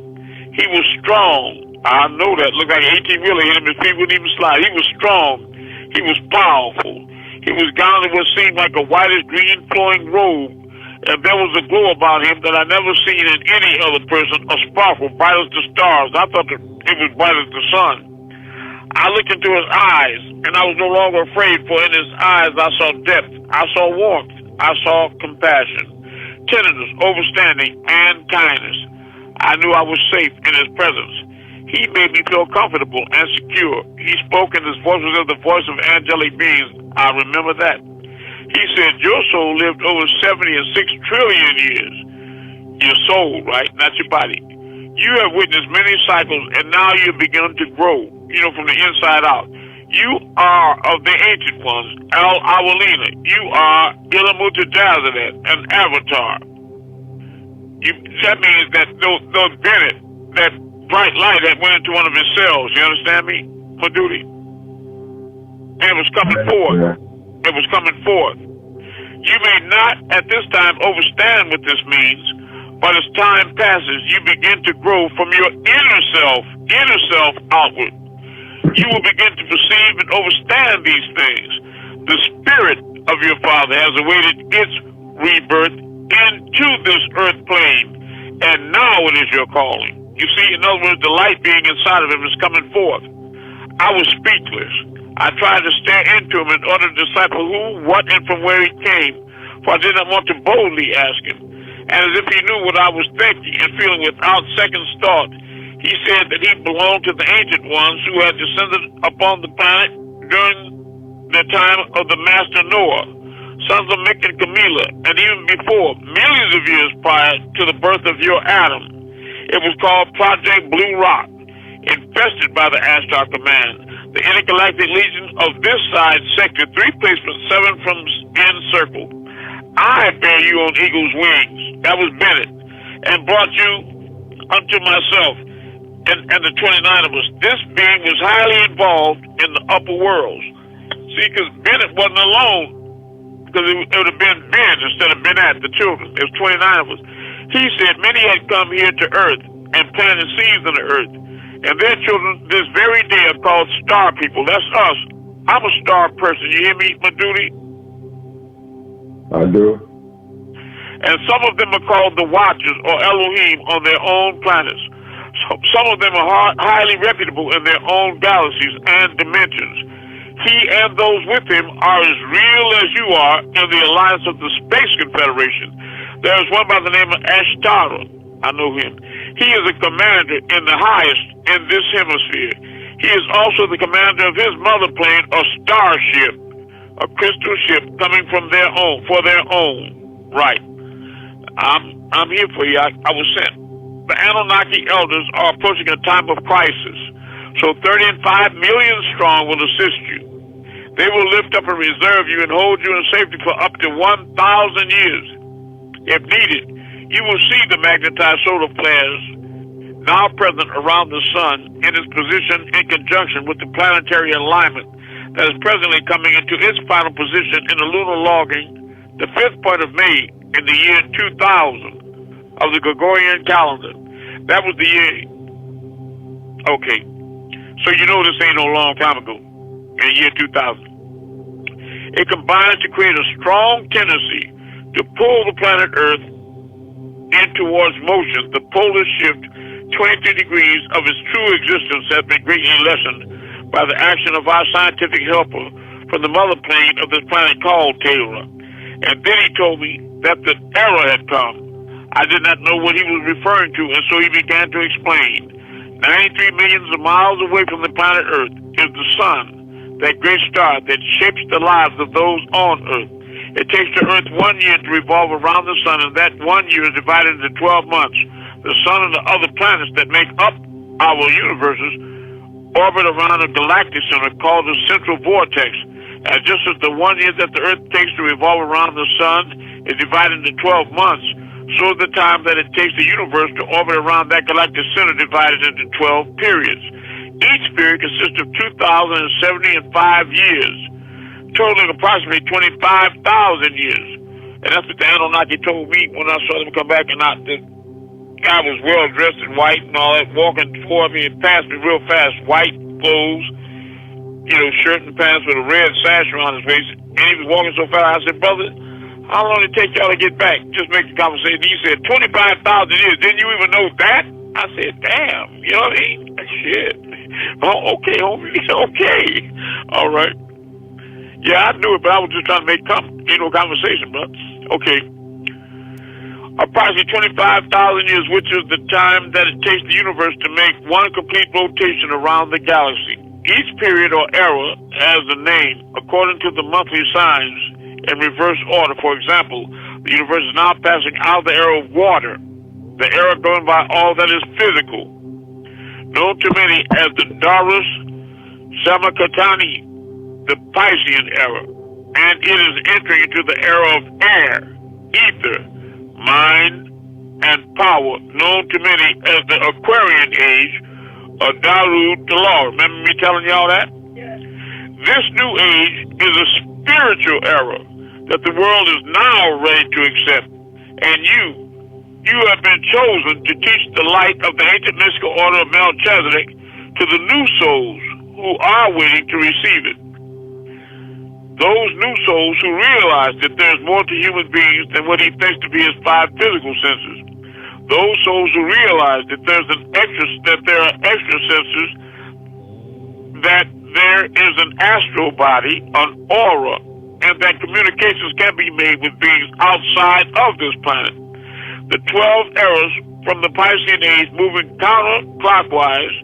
He was strong. I know that. Looked like 18 wheeler hit him, his feet wouldn't even slide. He was strong. He was powerful. He was gowned in what seemed like a whitish green flowing robe. And there was a glow about him that I never seen in any other person, a sparkle, bright as the stars. I thought that it was bright as the sun. I looked into his eyes, and I was no longer afraid, for in his eyes I saw depth, I saw warmth, I saw compassion, tenderness, overstanding, and kindness. I knew I was safe in his presence. He made me feel comfortable and secure. He spoke, and his voice was as the voice of angelic beings. I remember that. He said your soul lived over 76 trillion years. Your soul, right? Not your body. You have witnessed many cycles, and now you've begun to grow, from the inside out. You are of the ancient ones, Al-Awwalina. You are Ilamutajazadat, an avatar. That means that those Bennett, that bright light that went into one of his cells, you understand me, Madudi? And it was coming forth. It was coming forth. You may not at this time understand what this means, but as time passes, you begin to grow from your inner self outward. You will begin to perceive and understand these things. The spirit of your father has awaited its rebirth into this earth plane, and now it is your calling. You see, in other words, the light being inside of him is coming forth. I was speechless. I tried to stare into him in order to decipher who, what, and from where he came, for I did not want to boldly ask him. And as if he knew what I was thinking and feeling without second thought, he said that he belonged to the ancient ones who had descended upon the planet during the time of the Master Noah, sons of Mick and Camilla, and even before, millions of years prior to the birth of your Adam. It was called Project Blue Rock, infested by the Ashtar Command, the intergalactic legion of this side sector, 3 placement 7 from N circle. I bear you on eagle's wings, that was Bennett, and brought you unto myself, and the 29 of us. This being was highly involved in the upper worlds. See, because Bennett wasn't alone, because it would have been Ben instead of Bennett, the children. There's 29 of us. He said many had come here to earth and planted seeds on the earth, and their children this very day are called star people. That's us. I'm a star person. You hear me, Madudi? I do. And some of them are called the Watchers or Elohim on their own planets. So, some of them are highly reputable in their own galaxies and dimensions. He and those with him are as real as you are in the alliance of the Space Confederation. There is one by the name of Ashtara. I know him. He is a commander in the highest in this hemisphere. He is also the commander of his mother plane, a starship, a crystal ship coming from their own, for their own. Right. I'm here for you. I was sent. The Anunnaki elders are approaching a time of crisis, so 35 million strong will assist you. They will lift up and reserve you and hold you in safety for up to 1,000 years. If needed, you will see the magnetized solar flares now present around the sun in its position in conjunction with the planetary alignment that is presently coming into its final position in the lunar logging, the 5th point of May in the year 2000 of the Gregorian calendar. That was the year. Okay. So you know this ain't no long time ago, in the year 2000. It combines to create a strong tendency to pull the planet Earth in towards motion. The polar shift 23 degrees of its true existence has been greatly lessened by the action of our scientific helper from the mother plane of this planet called Taylor. And then he told me that the error had come. I did not know what he was referring to, and so he began to explain. 93 millions of miles away from the planet Earth is the sun, that great star that shapes the lives of those on Earth. It takes the Earth 1 year to revolve around the sun, and that 1 year is divided into 12 months. The sun and the other planets that make up our universes orbit around a galactic center called the central vortex. And just as the 1 year that the Earth takes to revolve around the sun is divided into 12 months, so is the time that it takes the universe to orbit around that galactic center divided into 12 periods. Each period consists of 2,075 years, totaling approximately 25,000 years. And that's what the Anunnaki told me when I saw them come back, and the guy was well dressed in white and all that, walking toward me and passed me real fast, white clothes, shirt and pants with a red sash around his face, and he was walking so fast. I said, brother, how long did it take y'all to get back? Just make the conversation. He said, 25,000 years. Didn't you even know that? I said, damn, you know what I mean? Shit. Oh, okay, homie, okay. All right. Yeah, I knew it, but I was just trying to make conversation, bro. Okay. Approximately 25,000 years, which is the time that it takes the universe to make one complete rotation around the galaxy. Each period or era has a name according to the monthly signs in reverse order. For example, the universe is now passing out of the era of water, the era governed by all that is physical, known to many as the Darus Samakatani, the Piscean era, and it is entering into the era of air, ether, mind, and power, known to many as the Aquarian age, or Daru Talar. Remember me telling y'all that? This new age is a spiritual era that the world is now ready to accept. And you have been chosen to teach the light of the ancient mystical order of Melchizedek to the new souls who are waiting to receive it. Those new souls who realize that there's more to human beings than what he thinks to be his 5 physical senses. Those souls who realize that there are extra senses, that there is an astral body, an aura, and that communications can be made with beings outside of this planet. The 12 eras from the Piscean age moving counterclockwise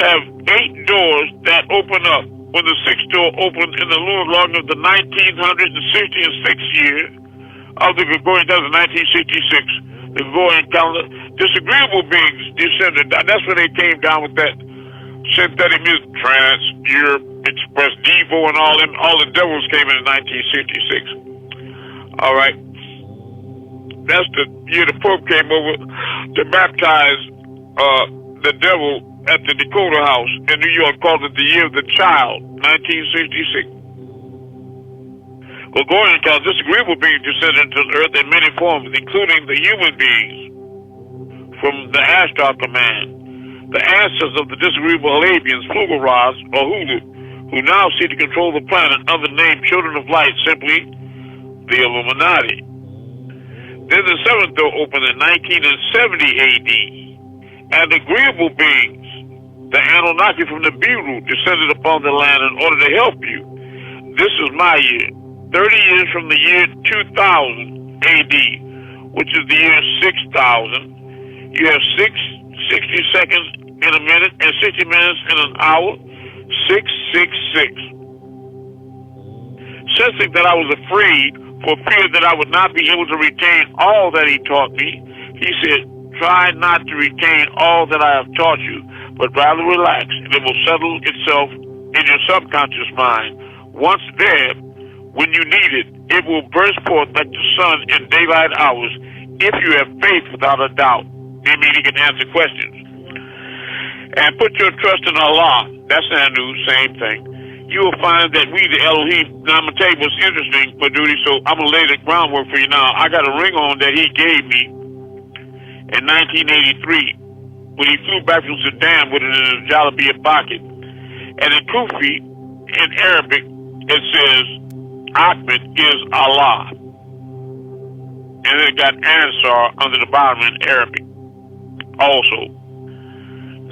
have 8 doors that open up. When the 6th door opened in the lunar log of the 1966 year of the Gregorian, that was 1966, the Gregorian calendar, disagreeable beings descended. That's when they came down with that synthetic music, trance, Europe, Express, Devo, and all the devils came in 1966. All right. That's the year the Pope came over to baptize the devil at the Dakota House in New York, called it the Year of the Child, 1966. Gregorian calendar, disagreeable beings descended into the earth in many forms, including the human beings from the Ashtar command, the ancestors of the disagreeable Halabians, Flugelras, or Hulu, who now seek to control the planet under the name Children of Light, simply the Illuminati. Then the 7th door opened in 1970 AD, and agreeable beings, the Anunnaki from the Biru, descended upon the land in order to help you. This is my year, 30 years from the year 2000 AD, which is the year 6000. You have 60 seconds in a minute and 60 minutes in an hour, 666. Sensing that I was afraid, for fear that I would not be able to retain all that he taught me, he said, try not to retain all that I have taught you, but rather relax, and it will settle itself in your subconscious mind. Once there, when you need it, it will burst forth like the sun in daylight hours, if you have faith without a doubt. I mean, he can answer questions. And put your trust in Allah. That's Yaanuwn, same thing. You will find that we, the Elohim, now I'm going to tell you what's interesting, my duty, so I'm going to lay the groundwork for you now. I got a ring on that he gave me in 1983 when he flew back from Sudan with it in his Jalabia pocket. And in Kufi, in Arabic, it says, Ahmed is Allah. And then it got Ansar under the bottom in Arabic also.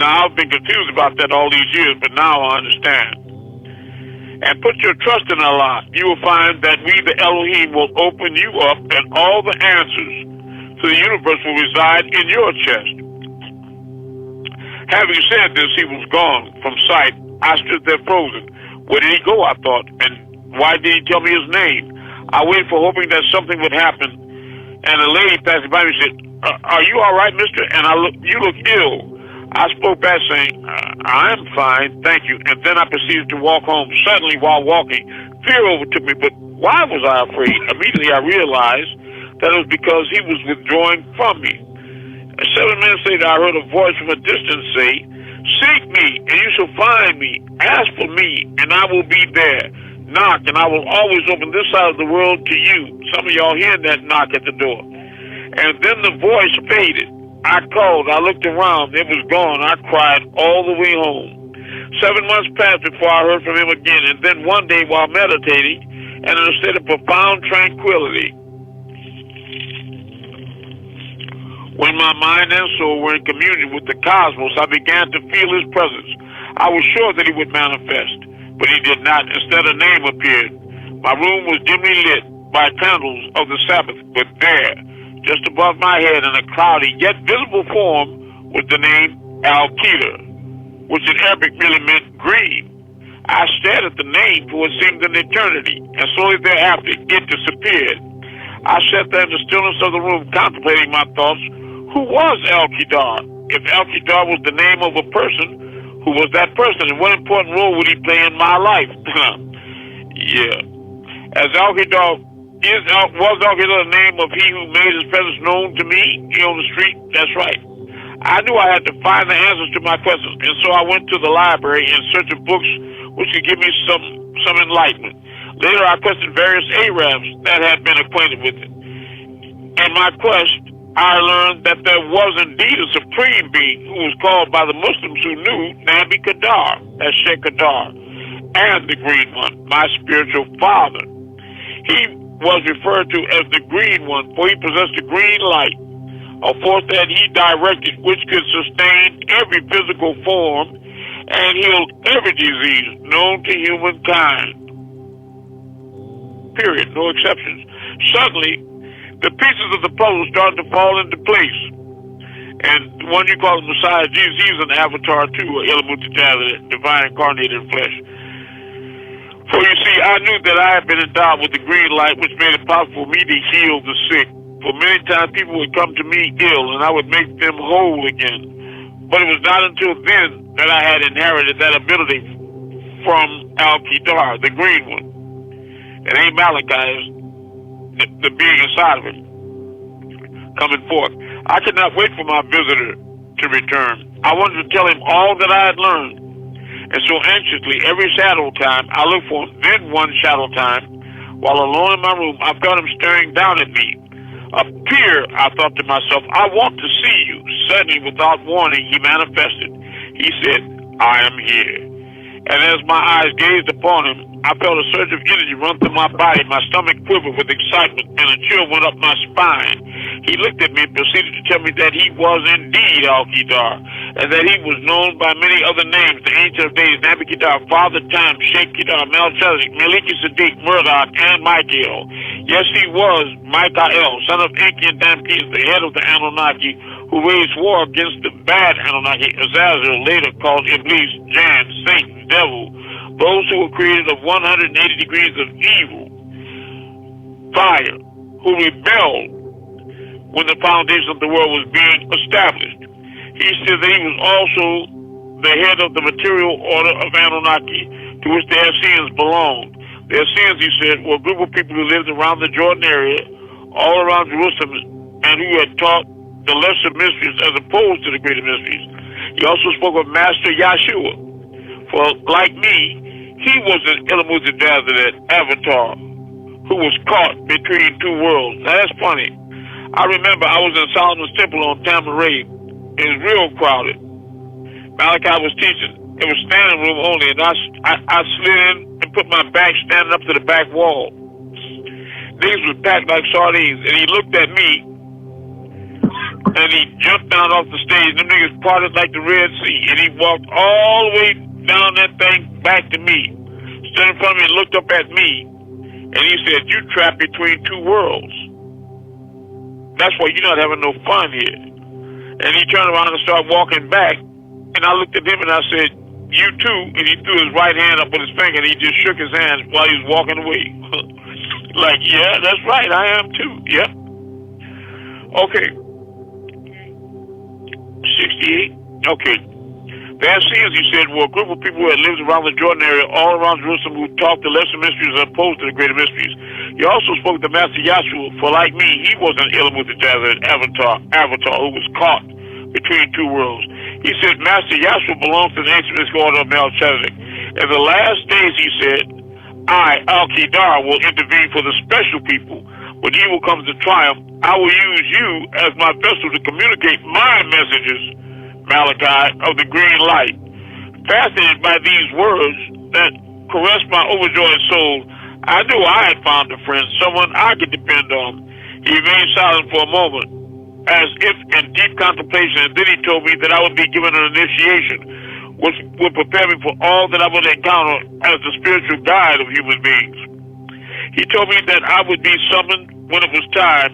Now, I've been confused about that all these years, but now I understand. And put your trust in Allah. You will find that we, the Elohim, will open you up, and all the answers to the universe will reside in your chest. Having said this, he was gone from sight. I stood there frozen. Where did he go, I thought, and why did he tell me his name? I waited for hoping that something would happen, and a lady passing by me said, are you all right, mister? And you look ill. I spoke back saying, I'm fine, thank you. And then I proceeded to walk home. Suddenly, while walking, fear overtook me. But why was I afraid? Immediately, I realized that it was because he was withdrawing from me. 7 minutes later, I heard a voice from a distance say, seek me, and you shall find me. Ask for me, and I will be there. Knock, and I will always open this side of the world to you. Some of y'all hearing that knock at the door. And then the voice faded. I called, I looked around, it was gone. I cried all the way home. 7 months passed before I heard from him again, and then one day while meditating and in a state of profound tranquility, when my mind and soul were in communion with the cosmos, I began to feel his presence. I was sure that he would manifest, but he did not. Instead, a name appeared. My room was dimly lit by candles of the Sabbath, but there, just above my head in a cloudy yet visible form, was the name Al-Qaeda, which in Arabic really meant green. I stared at the name for what seemed an eternity, and slowly thereafter it disappeared. I sat there in the stillness of the room, contemplating my thoughts. Who was El-Kedar? If El-Kedar was the name of a person, who was that person, and what important role would he play in my life? Yeah. As El-Kedar was El-Kedar the name of he who made his presence known to me here on the street? That's right. I knew I had to find the answers to my questions, and so I went to the library in search of books which could give me some enlightenment. Later, I questioned various Arabs that had been acquainted with it. In my quest, I learned that there was indeed a supreme being who was called by the Muslims who knew Nabi Kadar, that's Sheikh Kadar, and the Green One, my spiritual father. He was referred to as the Green One, for he possessed a green light, a force that he directed, which could sustain every physical form and heal every disease known to humankind. Period. No exceptions. Suddenly, the pieces of the puzzle started to fall into place. And the one you call the Messiah, Jesus, he was an avatar too, Amun-Rayay, divine incarnated in flesh. For you see, I knew that I had been endowed with the green light, which made it possible for me to heal the sick. For many times people would come to me ill, and I would make them whole again. But it was not until then that I had inherited that ability from Al-Kedar, the Green One. It ain't Malachi, the being inside of it, coming forth. I could not wait for my visitor to return. I wanted to tell him all that I had learned. And so anxiously, every shadow time, I looked for him. Then one shadow time, while alone in my room, I felt him staring down at me. Appear, I thought to myself, I want to see you. Suddenly, without warning, he manifested. He said, I am here. And as my eyes gazed upon him, I felt a surge of energy run through my body. My stomach quivered with excitement, and a chill went up my spine. He looked at me and proceeded to tell me that he was indeed Al-Kedar, and that he was known by many other names, the Ancient of Days, Nabi Kedar, Father Time, Sheikh Kedar, Melchizedek, Meliki Sadiq, Murdoch, and Michael. Yes, he was Michael, son of Enki and Damkes, the head of the Anunnaki, who waged war against the bad Anunnaki, Azazel, later called Iblis, Jan, Satan, Devil, those who were created of 180 degrees of evil, fire, who rebelled when the foundation of the world was being established. He said that he was also the head of the material order of Anunnaki, to which the Essenes belonged. The Essenes, he said, were a group of people who lived around the Jordan area, all around Jerusalem, and who had taught the lesser mysteries as opposed to the greater mysteries. He also spoke of Master Yeshua. For like me, he was an Amun-Rayay avatar who was caught between two worlds. Now that's funny. I remember I was in Solomon's Temple on Tamaray. It was real crowded. Malachi was teaching. It was standing room only, and I slid in and put my back standing up to the back wall. Niggas was packed like sardines, and he looked at me, and he jumped down off the stage. Them niggas parted like the Red Sea, and he walked all the way down that thing back to me, stood in front of me and looked up at me, and he said, you trapped between two worlds. That's why you're not having no fun here. And he turned around and started walking back, and I looked at him and I said, you too, and he threw his right hand up with his finger, and he just shook his hand while he was walking away. Like, yeah, that's right, I am too, yeah. Okay. 68, okay. The Essenes, he said, were a group of people who had lived around the Jordan area, all around Jerusalem, who taught the lesser mysteries as opposed to the greater mysteries. He also spoke to Master Yeshua, for like me, he was an Amun-Rayay avatar who was caught between two worlds. He said, Master Yeshua belongs to the ancient mystical order of Melchizedek. In the last days, he said, I, Al-Kedar, will intervene for the special people. When evil comes to triumph, I will use you as my vessel to communicate my messages, Malachi, of the green light. Fascinated by these words that caressed my overjoyed soul, I knew I had found a friend, someone I could depend on. He remained silent for a moment, as if in deep contemplation, and then he told me that I would be given an initiation, which would prepare me for all that I would encounter as the spiritual guide of human beings. He told me that I would be summoned when it was time,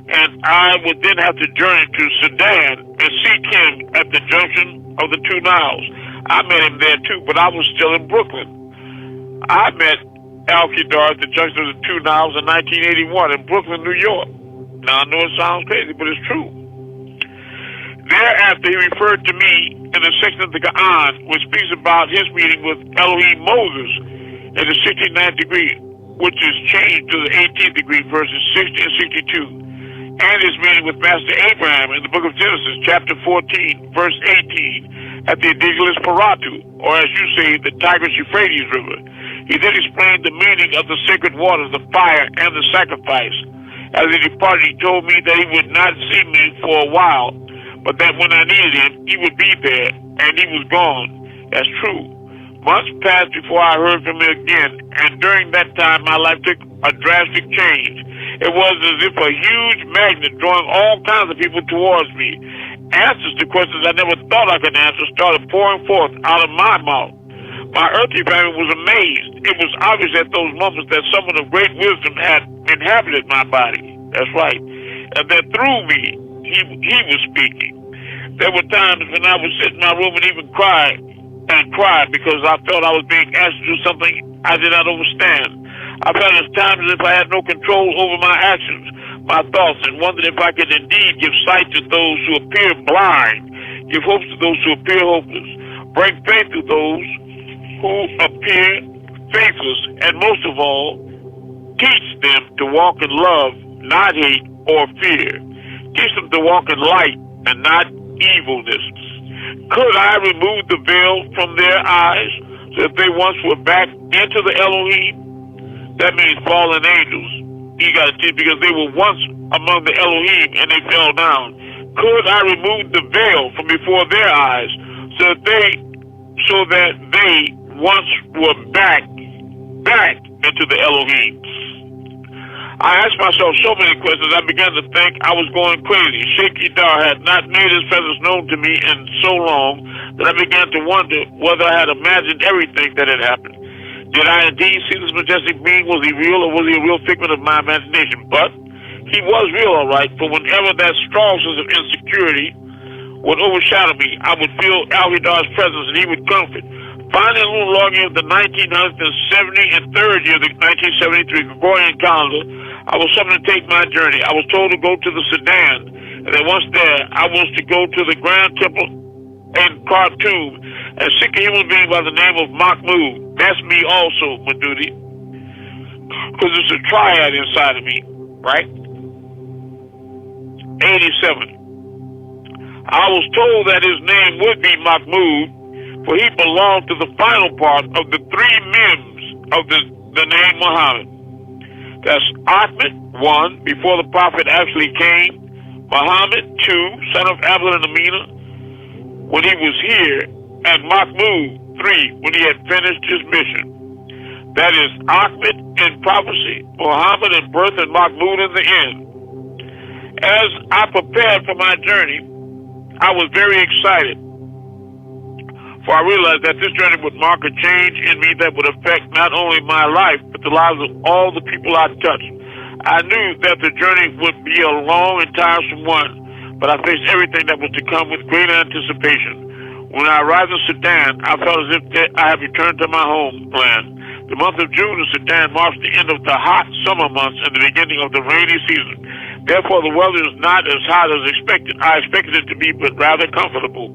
and I would then have to journey to Sudan and seek him at the junction of the two Niles. I met him there too, but I was still in Brooklyn. I met Al-Qadar at the junction of the two Niles in 1981 in Brooklyn, New York. Now, I know it sounds crazy, but it's true. Thereafter, he referred to me in the section of the Quran, which speaks about his meeting with Elohim Moses in the 69th degree, which is changed to the 18th degree, verses 60 and 62, and his meeting with Master Abraham in the book of Genesis, chapter 14, verse 18, at the Adiglis Paratu, or as you say, the Tigris-Euphrates River. He then explained the meaning of the sacred waters, the fire, and the sacrifice. As he departed, he told me that he would not see me for a while, but that when I needed him, he would be there, and he was gone. That's true. Months passed before I heard from him again, and during that time, my life took a drastic change. It was as if a huge magnet drawing all kinds of people towards me. Answers to questions I never thought I could answer started pouring forth out of my mouth. My earthly family was amazed. It was obvious at those moments that someone of great wisdom had inhabited my body. That's right. And that through me, he was speaking. There were times when I would sit in my room and even cry because I felt I was being asked to do something I did not understand. I felt at times as if I had no control over my actions, my thoughts, and wondered if I could indeed give sight to those who appear blind, give hope to those who appear hopeless, bring faith to those who appear faithless, and most of all, teach them to walk in love, not hate or fear. Teach them to walk in light and not evilness. Could I remove the veil from their eyes so that they once were back into the Elohim? That means fallen angels. You got to teach, because they were once among the Elohim and they fell down. Could I remove the veil from before their eyes so that they once were back into the Elohim? I asked myself so many questions, I began to think I was going crazy. Sheikh Idar had not made his presence known to me in so long that I began to wonder whether I had imagined everything that had happened. Did I indeed see this majestic being? Was he real, or was he a real figment of my imagination? But he was real, all right, for whenever that strong sense of insecurity would overshadow me, I would feel Al-Hidar's presence and he would comfort. Finally, a little longer in the 1973 year of the 1973 Gregorian calendar, I was summoned to take my journey. I was told to go to the Sudan, and then once there, I was to go to the Grand Temple in Khartoum and seek a human being by the name of Mahmoud. That's me also, Madudi, because it's a triad inside of me, right? 87. I was told that his name would be Mahmoud, for he belonged to the final part of the three Mims of the name Muhammad. That's Ahmed, 1, before the Prophet actually came. Muhammad, 2, son of Abdullah and Amina, when he was here. And Mahmoud, 3, when he had finished his mission. That is Ahmed in prophecy, Muhammad in birth, and Mahmoud in the end. As I prepared for my journey, I was very excited, for I realized that this journey would mark a change in me that would affect not only my life, but the lives of all the people I touched. I knew that the journey would be a long and tiresome one, but I faced everything that was to come with great anticipation. When I arrived in Sudan, I felt as if I had returned to my homeland. The month of June in Sudan marks the end of the hot summer months and the beginning of the rainy season. Therefore, the weather is not as hot as expected. I expected it to be, but rather comfortable.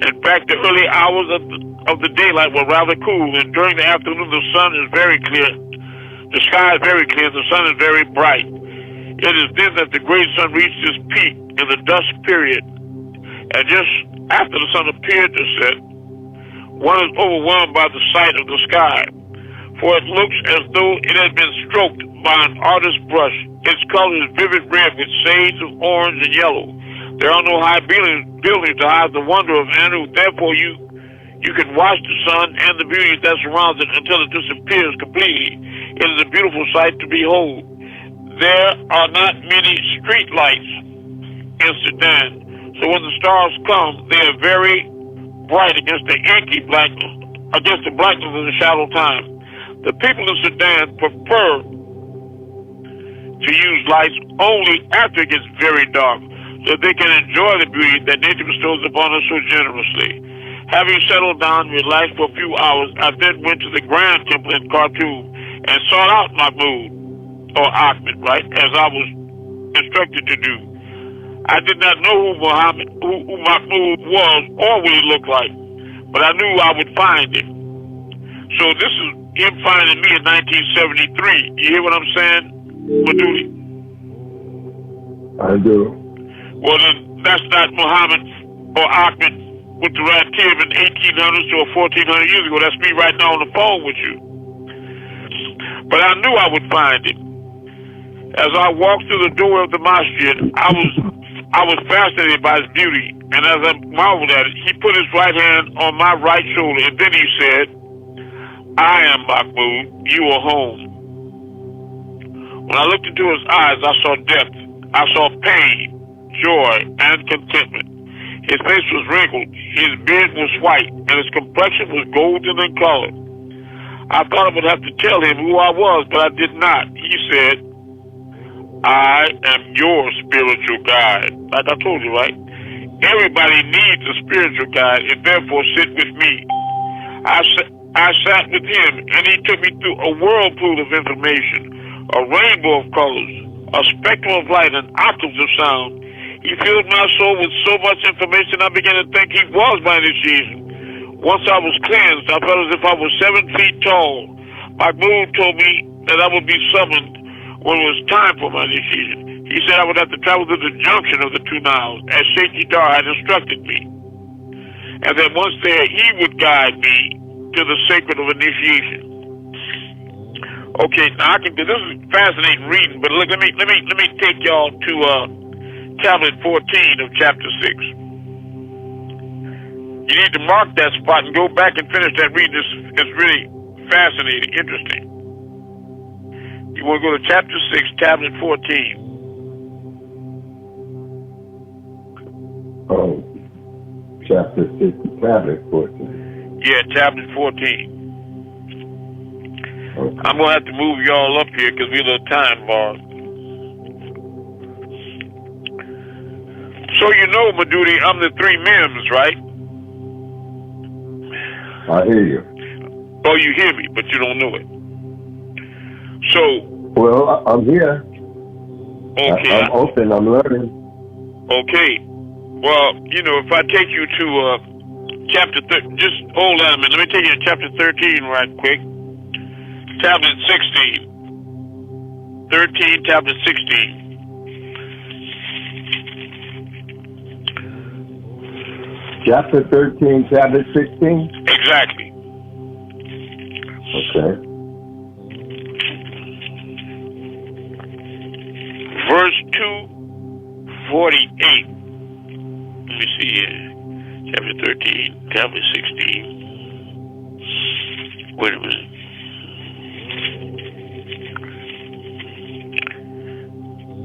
In fact, the early hours of the daylight were rather cool, and during the afternoon, the sun is very clear. The sky is very clear, the sun is very bright. It is then that the great sun reached its peak in the dusk period. And just after the sun appeared to set, one is overwhelmed by the sight of the sky, for it looks as though it had been stroked by an artist's brush. Its color is vivid red with shades of orange and yellow. There are no high buildings to hide the wonder of Yaanuwn. Therefore, you can watch the sun and the beauty that surrounds it until it disappears completely. It is a beautiful sight to behold. There are not many street lights in Sudan, so when the stars come, they are very bright against the inky blackness, against the blackness of the shadow time. The people in Sudan prefer to use lights only after it gets very dark, so they can enjoy the beauty that nature bestows upon us so generously. Having settled down and relaxed for a few hours, I then went to the Grand Temple in Khartoum and sought out Mahmoud, or Ahmed, right, as I was instructed to do. I did not know who Mahmoud was or what he looked like, but I knew I would find him. So this is him finding me in 1973. You hear what I'm saying, Madudi? I do. Well, then that's not Muhammad or Ahmed with the rat tib in 1800s or 1400 years ago. That's me right now on the phone with you. But I knew I would find him. As I walked through the door of the masjid, I was fascinated by his beauty, and as I marveled at it, he put his right hand on my right shoulder, and then he said, "I am Mahmoud. You are home." When I looked into his eyes, I saw depth. I saw pain, joy, and contentment. His face was wrinkled, his beard was white, and his complexion was golden in color. I thought I would have to tell him who I was, but I did not. He said, "I am your spiritual guide." Like I told you, right? Everybody needs a spiritual guide, and therefore sit with me. I sat with him, and he took me through a whirlpool of information, a rainbow of colors, a spectrum of light, and octaves of sound. He filled my soul with so much information, I began to think he was my initiation. Once I was cleansed, I felt as if I was 7 feet tall. Mahmoud told me that I would be summoned when it was time for my initiation. He said I would have to travel to the junction of the two Niles, as Sheikh Idar had instructed me. And that once there, he would guide me to the sacred of initiation. Okay, now this is fascinating reading, but look, let me take y'all to tablet 14 of chapter 6. You need to mark that spot and go back and finish that reading. It's really fascinating, interesting. You want to go to chapter 6, tablet 14. Oh, chapter 6, tablet 14. Yeah, tablet 14. Okay. I'm going to have to move y'all up here because we're a little time barred. So you know, Madudi, I'm the three Mims, right? I hear you. Oh, you hear me, but you don't know it. So. Well, I'm here. Okay. I'm open. I'm learning. Okay. Well, if I take you to chapter just hold on a minute. Let me take you to chapter 13 right quick. Tablet 16. 13, tablet 16. Chapter 13, tablet 16? Exactly. Okay. Verse 248. Let me see here. Chapter 13, tablet 16. Wait a minute.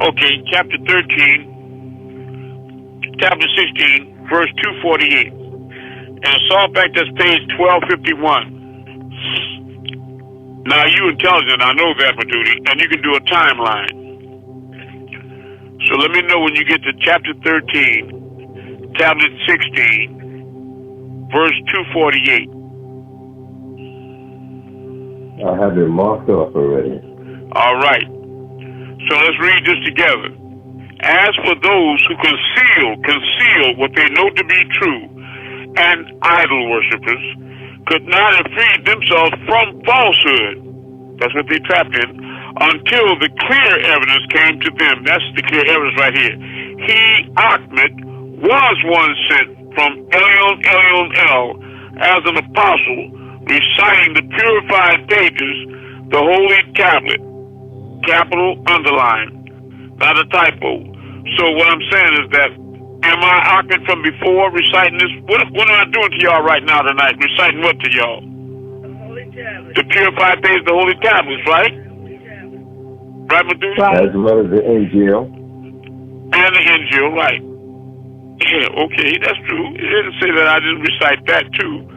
Okay, chapter 13, tablet 16. Verse 248. And I saw back that's page 1251. Now, you intelligent, I know that, Madudi, and you can do a timeline. So let me know when you get to chapter 13, tablet 16, verse 248. I have it marked off already. All right. So let's read this together. As for those who conceal what they know to be true, and idol worshippers could not have freed themselves from falsehood. That's what they trapped in, until the clear evidence came to them. That's the clear evidence right here. He, Ahmed, was one sent from Elyon as an apostle, reciting the purified pages, the holy tablet, capital underline, not a typo. So what I'm saying is that, am I Ahmed from before reciting this? What am I doing to y'all right now tonight? Reciting what to y'all? The holy tablets. The purified pages, the holy tablets, right? Right, Medusa? Right. As well as the Injil. And the Injil, right. Yeah, okay, that's true. It didn't say that I didn't recite that too.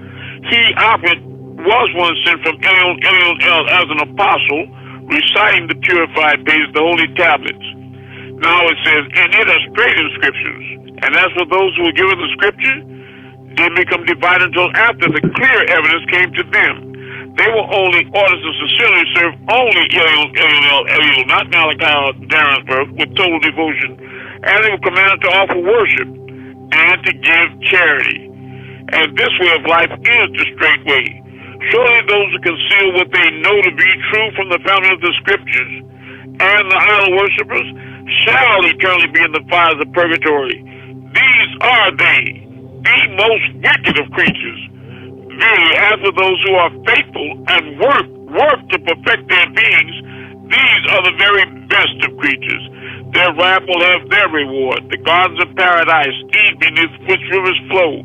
He, Ahmed, was one sent from Elyon as an apostle, reciting the purified pages, the holy tablets. Now it says, and it are straight inscriptions. And as for those who were given the scripture, didn't become divided until after the clear evidence came to them. They were only orders to sincerely serve only Elul, not Malachi or Darensburg, with total devotion. And they were commanded to offer worship and to give charity. And this way of life is the straight way. Surely those who conceal what they know to be true from the fountain of the scriptures and the idol worshippers shall eternally be in the fires of purgatory. These are they, the most wicked of creatures. Verily, as for those who are faithful and work to perfect their beings, these are the very best of creatures. Their wrath will have their reward. The gardens of paradise, eat beneath which rivers flow.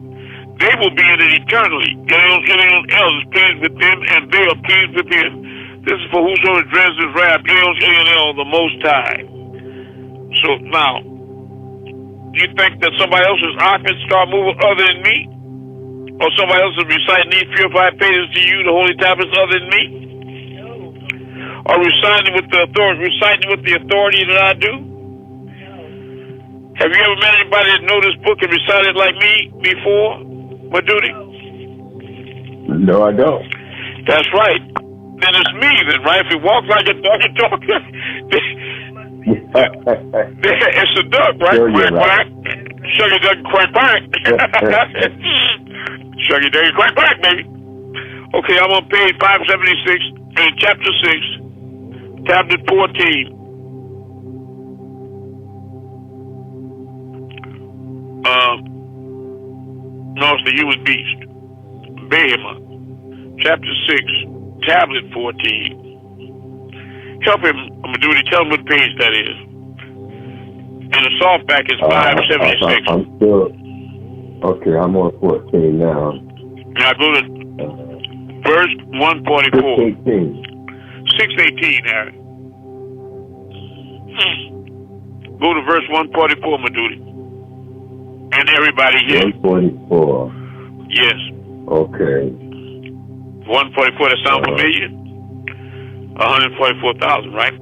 They will be in it eternally. El is pleased with them, and they are pleased with him. This is for whosoever dreads his wrath, El, the Most High. So now, you think that somebody else's offense start moving other than me? Or somebody else is reciting these purified pages to you, the holy tablets, other than me? Or reciting with the authority that I do? Have you ever met anybody that know this book and recited like me before? My duty? No, I don't. That's right. Then it's me then, right? If it walks like a duck and talk, it's a duck, right? Sure, quack, right. quack. Sugar duck, quack, quack. Sugar duck, quack, quack, baby. Okay, I'm on page 576 in chapter 6, tablet 14. No, it's the human beast. Behemoth. Chapter 6, tablet 14. Help him, I'm going to do it. Tell him what page that is. And the softback is 576. I'm still, okay, I'm on 14 now. Now go to verse 144. 618, Harry. Go to verse 144, my duty. And everybody here. 144. Yes. Okay. 144, that sound familiar? 144,000, right?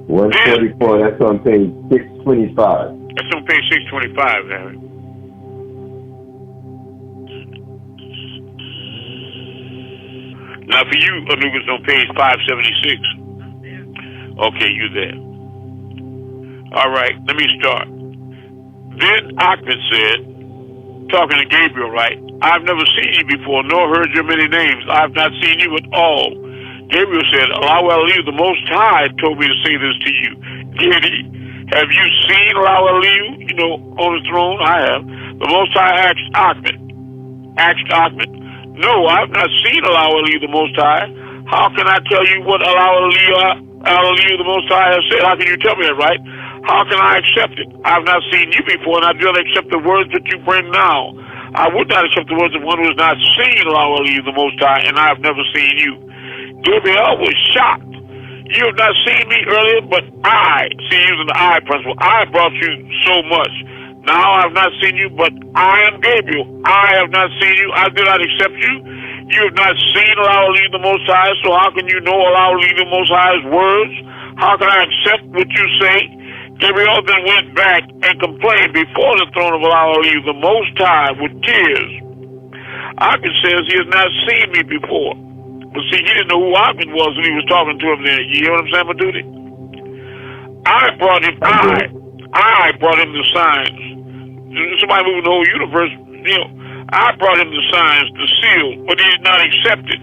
144, that's on page 625. That's on page 625, Harry. Now for you, Anubis, on page 576. Okay, you there. All right, let me start. Then Achmed said, talking to Gabriel, right? I've never seen you before, nor heard your many names. I've not seen you at all. Gabriel said, Allahu Aliyu, the Most High, told me to say this to you. Did he? Have you seen Allahu Aliyu, on the throne? I have. The Most High asked Achmed, no, I've not seen Allahu Aliyu, the Most High. How can I tell you what Allahu Aliyu, the Most High, has said? How can you tell me that, right? How can I accept it? I've not seen you before, and I do not accept the words that you bring now. I would not accept the words of one who has not seen Allahu Aliyu, the Most High, and I have never seen you. Gabriel was shocked. You have not seen me earlier, but I, using the I principle, I brought you so much. Now I have not seen you, but I am Gabriel. I have not seen you. I do not accept you. You have not seen Allahu Aliyu, the Most High, so how can you know Allahu Aliyu, the Most High's words? How can I accept what you say? Gabriel then went back and complained before the throne of Allahu Aliyu, the Most High, with tears. Achmed says he has not seen me before. But see, he didn't know who Achmed was when he was talking to him there. You hear what I'm saying, Maduti? I brought him the signs. Somebody moving the whole universe, I brought him the signs, the seal, but he did not accept it.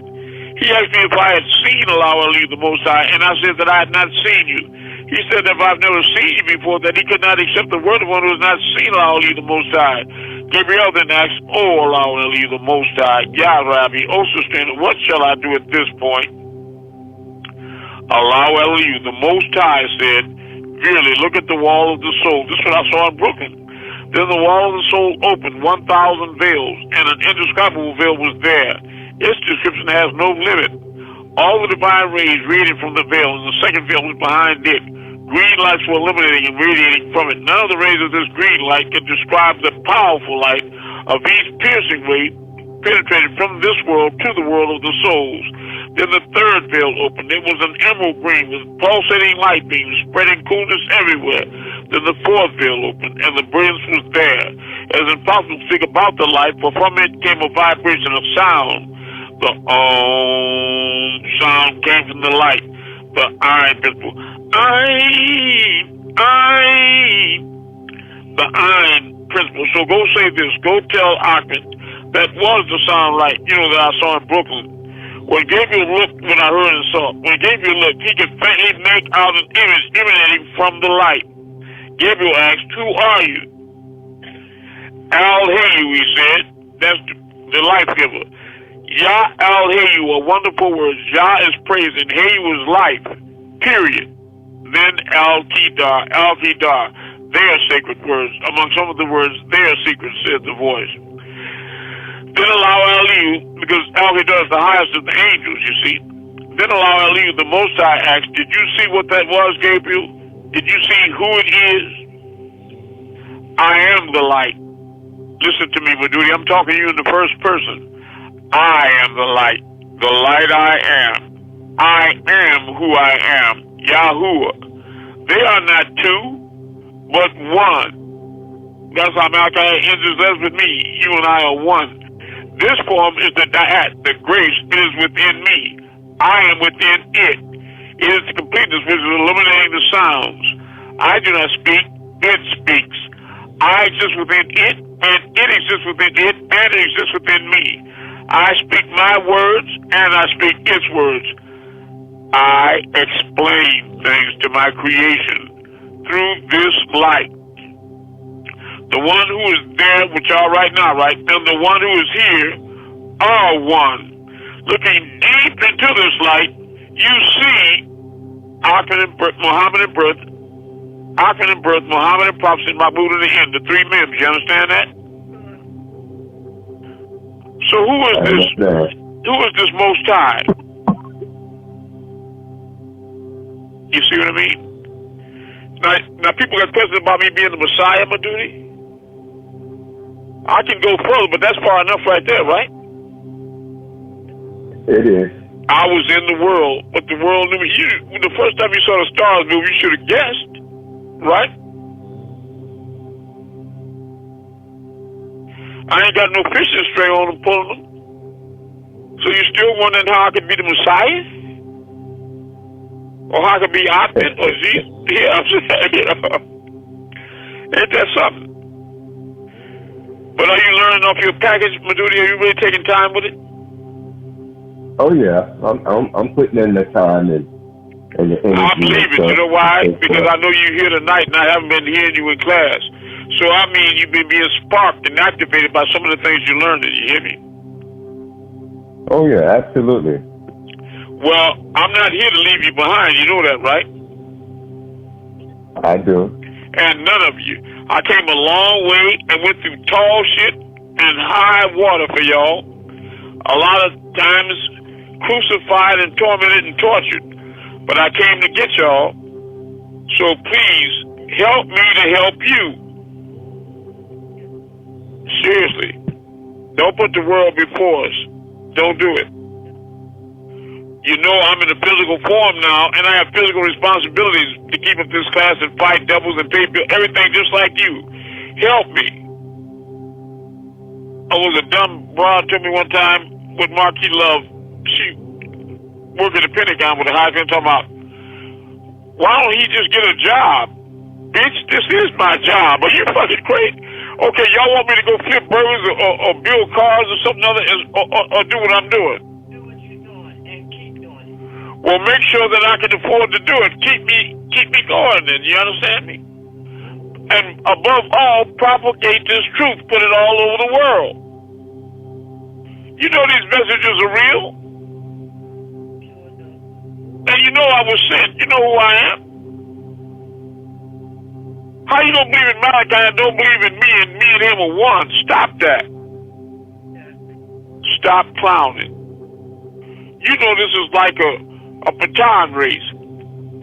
He asked me if I had seen Allahu Aliyu, the Most High, and I said that I had not seen you. He said that if I've never seen you before, that he could not accept the word of one who has not seen Allahu Aliyu, the Most High. Gabriel then asked, O Allahu Aliyu, the Most High, Ya Rabbi, O Sustainer, what shall I do at this point? Allahu Aliyu, the Most High, said, Verily, look at the wall of the soul. This is what I saw in Brooklyn. Then the wall of the soul opened, 1,000 veils, and an indescribable veil was there. Its description has no limit. All the divine rays radiated from the veil, and the second veil was behind it. Green lights were illuminating and radiating from it. None of the rays of this green light can describe the powerful light of each piercing ray penetrated from this world to the world of the souls. Then the third veil opened. It was an emerald green with pulsating light beams spreading coolness everywhere. Then the fourth veil opened, and the brilliance was there. It is impossible to speak about the light, for from it came a vibration of sound. The sound came from the light. The I principle. The I principle. So go say this. Go tell Ahmed that was the sound light, that I saw in Brooklyn. When Gabriel looked, when I heard and saw, when Gabriel looked, he could faintly make out an image emanating from the light. Gabriel asked, "Who are you?" Al-Hayu, he said. That's the life giver. Yah Al-Hayu, a wonderful word. Yah is praise and Hayu is life. Period. Then Al-Kedar, Al-Kedar. They are sacred words. Among some of the words, they are secret, said the voice. Then allow Al-Hayu, because Al-Kedar is the highest of the angels, you see. Then allow Al-Hayu, the Most High, asked, "Did you see what that was, Gabriel? Did you see who it is?" I am the light. Listen to me, Madudi. I'm talking to you in the first person. I am the light I am. I am who I am, Yahuwah. They are not two, but one. That's how Malachi says with me. You and I are one. This form is the da'at, the grace. It is within me. I am within it. It is the completeness which is illuminating the sounds. I do not speak, it speaks. I exist within it, and it exists within it, and it exists within me. I speak my words, and I speak its words. I explain things to my creation through this light. The one who is there, which are right now, right, and the one who is here are one. Looking deep into this light, you see Muhammad and birth, Muhammad and prophecy, and Mahmud in the end, the three mims. You understand that? So who is this? Who is this Most High? You see what I mean? Now people got questions about me being the Messiah, Madudi. I can go further, but that's far enough right there, right? It is. I was in the world, but the world knew me. The first time you saw the stars move, you should have guessed, right? I ain't got no fishing string on them, pulling them. So you still wondering how I could be the Messiah? Or how I could be Ahmed or Jesus? Yeah, I'm saying, ain't that something? But are you learning off your package, Madudi? Are you really taking time with it? Oh yeah, I'm putting in the time and the energy. I believe it. You know why? Because I know you're here tonight, and I haven't been hearing you in class. So I mean, you've been being sparked and activated by some of the things you learned. You hear me? Oh yeah, absolutely. Well, I'm not here to leave you behind. You know that, right? I do. And none of you. I came a long way and went through tall shit and high water for y'all. A lot of times crucified and tormented and tortured. But I came to get y'all. So please help me to help you. Seriously. Don't put the world before us. Don't do it. You know I'm in a physical form now, and I have physical responsibilities to keep up this class and fight devils and pay bills, everything just like you. Help me. I was a dumb broad told me one time with Marquis Love. She worked at the Pentagon with a high fan talking about, why don't he just get a job? Bitch, this is my job. Are you fucking crazy? Okay, y'all want me to go flip burgers or build cars or something other, or do what I'm doing? Well, make sure that I can afford to do it. Keep me going then, you understand me? And above all, propagate this truth. Put it all over the world. You know these messages are real. And you know I was sent. You know who I am. How you don't believe in Malachi and don't believe in me and him are one? Stop that. Stop clowning. You know this is like a baton race.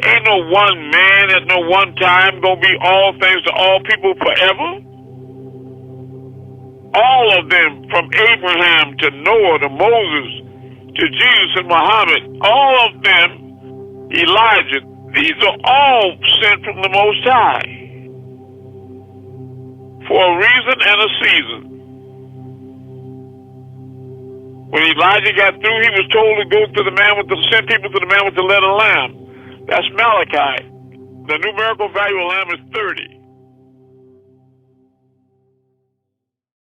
Ain't no one man at no one time gonna be all things to all people forever. All of them, from Abraham to Noah to Moses to Jesus and Muhammad, all of them, Elijah, these are all sent from the Most High for a reason and a season. When Elijah got through, he was told to go to the man with the send people to the man with the lead of lamb. That's Malachi. The numerical value of lamb is 30.